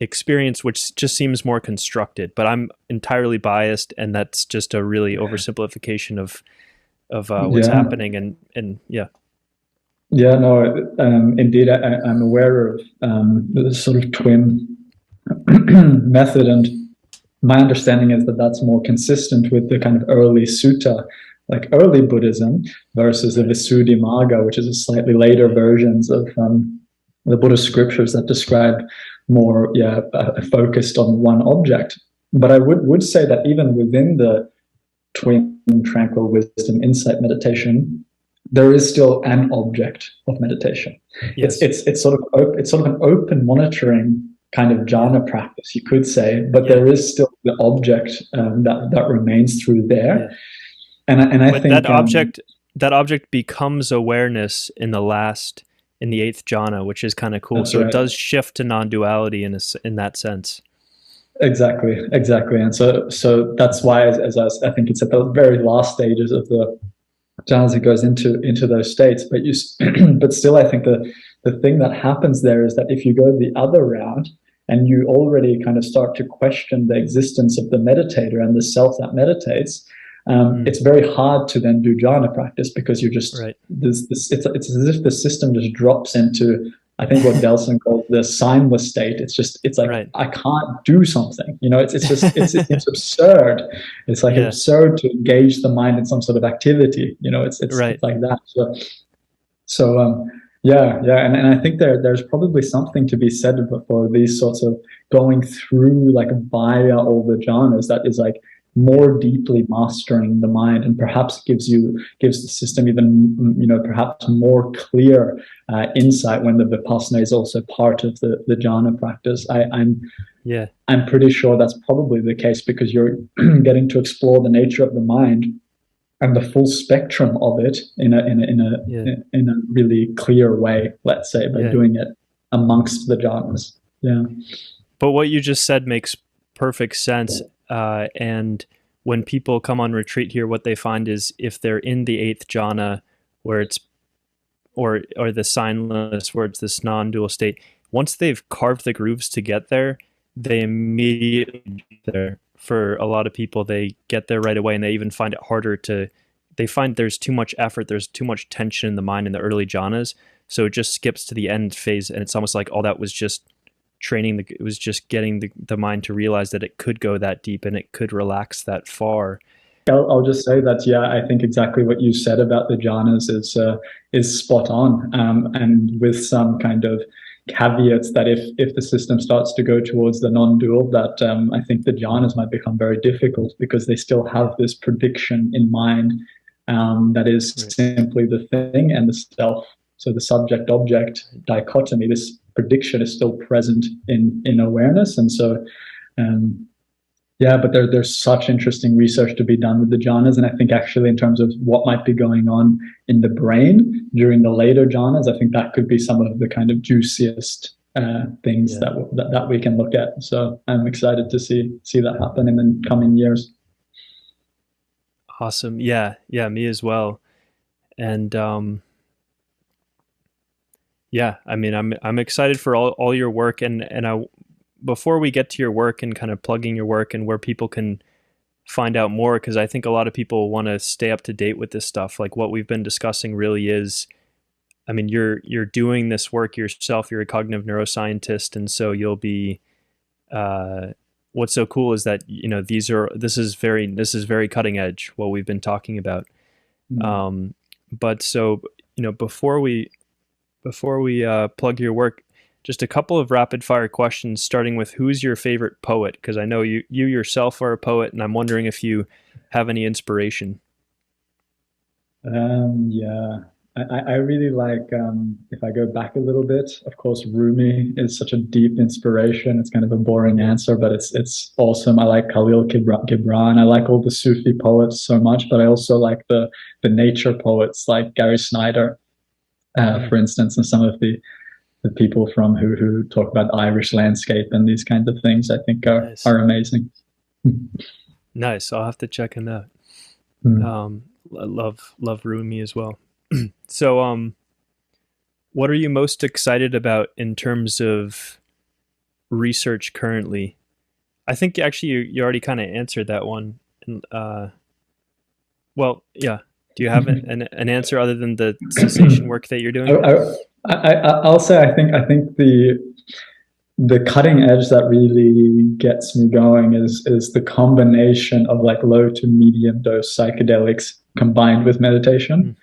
experience, which just seems more constructed. But I'm entirely biased, and that's just a really oversimplification of what's happening. And yeah. Yeah, no, indeed, I'm aware of the sort of twin method, and my understanding is that that's more consistent with the kind of early sutta, like early Buddhism, versus the Visuddhimagga, which is a slightly later versions of the Buddhist scriptures that describe more, focused on one object. But I would say that even within the twin tranquil wisdom insight meditation, there is still an object of meditation. Yes. It's sort of an open monitoring kind of jhana practice, you could say, but there is still the object that remains through there. Yeah. And I think that object becomes awareness in the eighth jhana, which is kind of cool. So right. It does shift to non-duality in that sense. Exactly. And so that's why, as I think it's at the very last stages of the jhanas, it goes into those states. But still, I think the thing that happens there is that if you go the other route and you already kind of start to question the existence of the meditator and the self that meditates, it's very hard to then do jhana practice, because you're just right. It's as if the system just drops into, I think, what Delson called the signless state. It's like right. I can't do something. It's absurd. It's like absurd to engage the mind in some sort of activity. It's right. It's like that. And I think there's probably something to be said for these sorts of going through like via all the jhanas, that is like more deeply mastering the mind, and perhaps gives the system even perhaps more clear insight when the vipassana is also part of the jhana practice. I'm pretty sure that's probably the case, because you're getting to explore the nature of the mind and the full spectrum of it in a really clear way, let's say, by doing it amongst the jhanas. Yeah. But what you just said makes perfect sense. And when people come on retreat here, what they find is if they're in the eighth jhana, where it's or the signless, where it's this non-dual state, once they've carved the grooves to get there, they immediately get there. For a lot of people, they get there right away, and they even find it harder they find there's too much effort, there's too much tension in the mind in the early jhanas, so it just skips to the end phase, and it's almost like all that was just training. It was just getting the mind to realize that it could go that deep and it could relax that far. I'll just say that, I think exactly what you said about the jhanas is spot on, and with some kind of caveats that if the system starts to go towards the non-dual, that I think the jhanas might become very difficult, because they still have this prediction in mind that is simply the thing and the self. So the subject-object dichotomy, this prediction is still present in awareness. And so but there's such interesting research to be done with the jhanas, and I think actually in terms of what might be going on in the brain during the later jhanas, I think that could be some of the kind of juiciest things that we can look at. So I'm excited to see that happen in the coming years. Awesome. Yeah, me as well. And I mean, I'm excited for all your work, and before we get to your work and kind of plugging your work and where people can find out more, because I think a lot of people want to stay up to date with this stuff. Like what we've been discussing really is, I mean, you're doing this work yourself. You're a cognitive neuroscientist, and so you'll be. What's so cool is that this is very cutting edge what we've been talking about. Mm-hmm. But so before we plug your work, just a couple of rapid fire questions, starting with who's your favorite poet? Because I know you yourself are a poet, and I'm wondering if you have any inspiration. I really like, if I go back a little bit, of course, Rumi is such a deep inspiration. It's kind of a boring answer, but it's awesome. I like Khalil Gibran. I like all the Sufi poets so much, but I also like the nature poets like Gary Snyder, for instance, and some of the people from who talk about the Irish landscape and these kinds of things, I think are amazing. Nice. I'll have to check him out. I love Rumi as well. So, what are you most excited about in terms of research currently? I think actually you already kind of answered that one. Do you have an answer other than the cessation work that you're doing? I'll say I think the cutting edge that really gets me going is the combination of like low to medium dose psychedelics combined with meditation.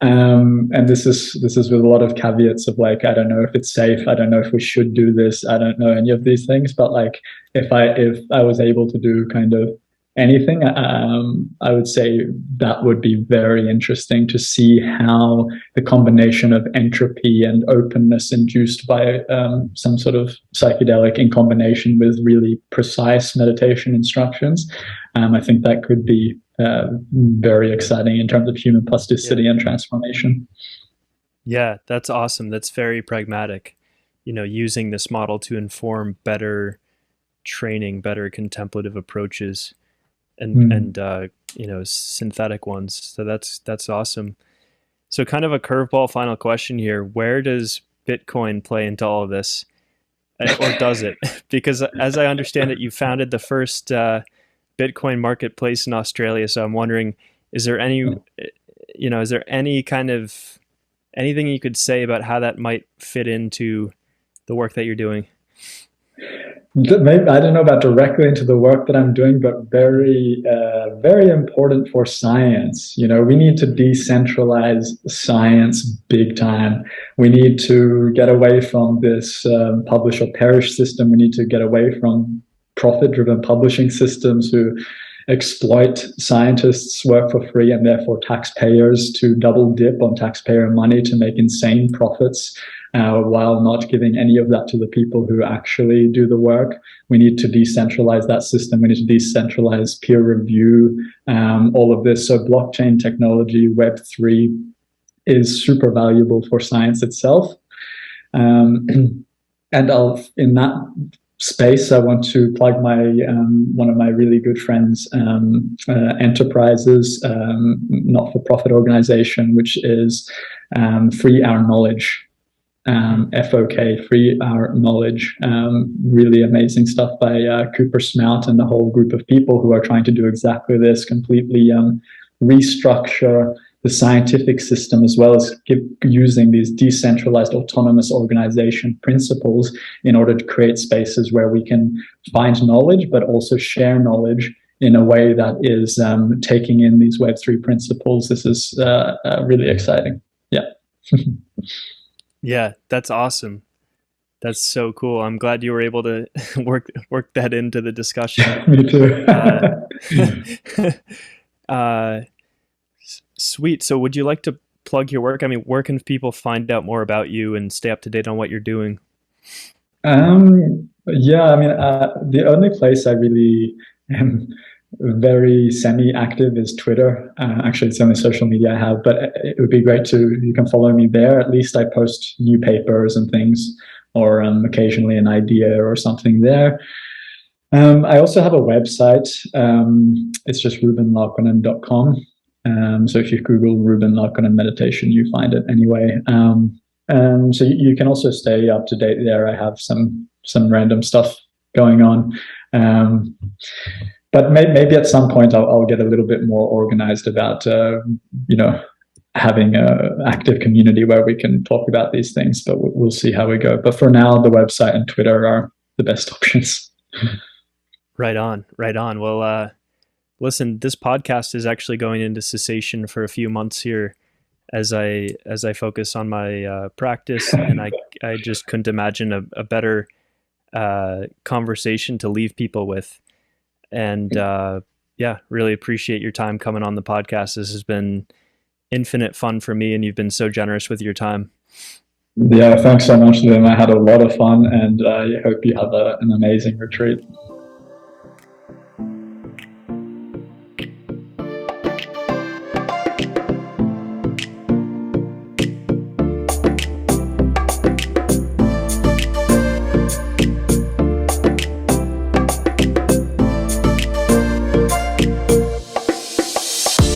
And this is with a lot of caveats of like, I don't know if it's safe, I don't know if we should do this, I don't know any of these things, but like if I was able to do kind of anything, I would say that would be very interesting to see how the combination of entropy and openness induced by some sort of psychedelic in combination with really precise meditation instructions. I think that could be very exciting in terms of human plasticity and transformation. Yeah, that's awesome. That's very pragmatic. Using this model to inform better training, better contemplative approaches, and synthetic ones. So that's awesome. So kind of a curveball final question here. Where does Bitcoin play into all of this? Or does it? Because as I understand it, you founded the first Bitcoin marketplace in Australia. So I'm wondering, is there any kind of anything you could say about how that might fit into the work that you're doing? Maybe, I don't know about directly into the work that I'm doing, but very, very important for science. We need to decentralize science big time. We need to get away from this publish or perish system. We need to get away from profit-driven publishing systems who exploit scientists' work for free and therefore taxpayers to double dip on taxpayer money to make insane profits. While not giving any of that to the people who actually do the work. We need to decentralize that system. We need to decentralize peer review, all of this. So blockchain technology, Web3 is super valuable for science itself. And in that space, I want to plug my one of my really good friends' enterprises, not-for-profit organization, which is Free Our Knowledge. FOK, Free Our Knowledge. Really amazing stuff by Cooper Smout and the whole group of people who are trying to do exactly this, completely restructure the scientific system, as well as using these decentralized autonomous organization principles in order to create spaces where we can find knowledge, but also share knowledge in a way that is taking in these Web3 principles. This is really exciting. Yeah. Yeah, that's awesome. That's so cool. I'm glad you were able to work that into the discussion. Me too. Sweet. So would you like to plug your work? I mean, where can people find out more about you and stay up to date on what you're doing? Yeah, I mean, the only place I really am very semi-active is Twitter. Actually, it's the only social media I have, but it would be great you can follow me there. At least I post new papers and things, or occasionally an idea or something there. I also have a website. It's just rubenlaukkonen.com. So if you Google Ruben Laukkonen meditation, you find it anyway. So you can also stay up to date there. I have some random stuff going on. But maybe at some point I'll get a little bit more organized about, having an active community where we can talk about these things, but we'll see how we go. But for now, the website and Twitter are the best options. Right on. Well, listen, this podcast is actually going into cessation for a few months here as I focus on my practice, and I just couldn't imagine a better conversation to leave people with. And really appreciate your time coming on the podcast. This has been infinite fun for me, and you've been so generous with your time. Yeah, thanks so much, Liam. I had a lot of fun, and I hope you have an amazing retreat.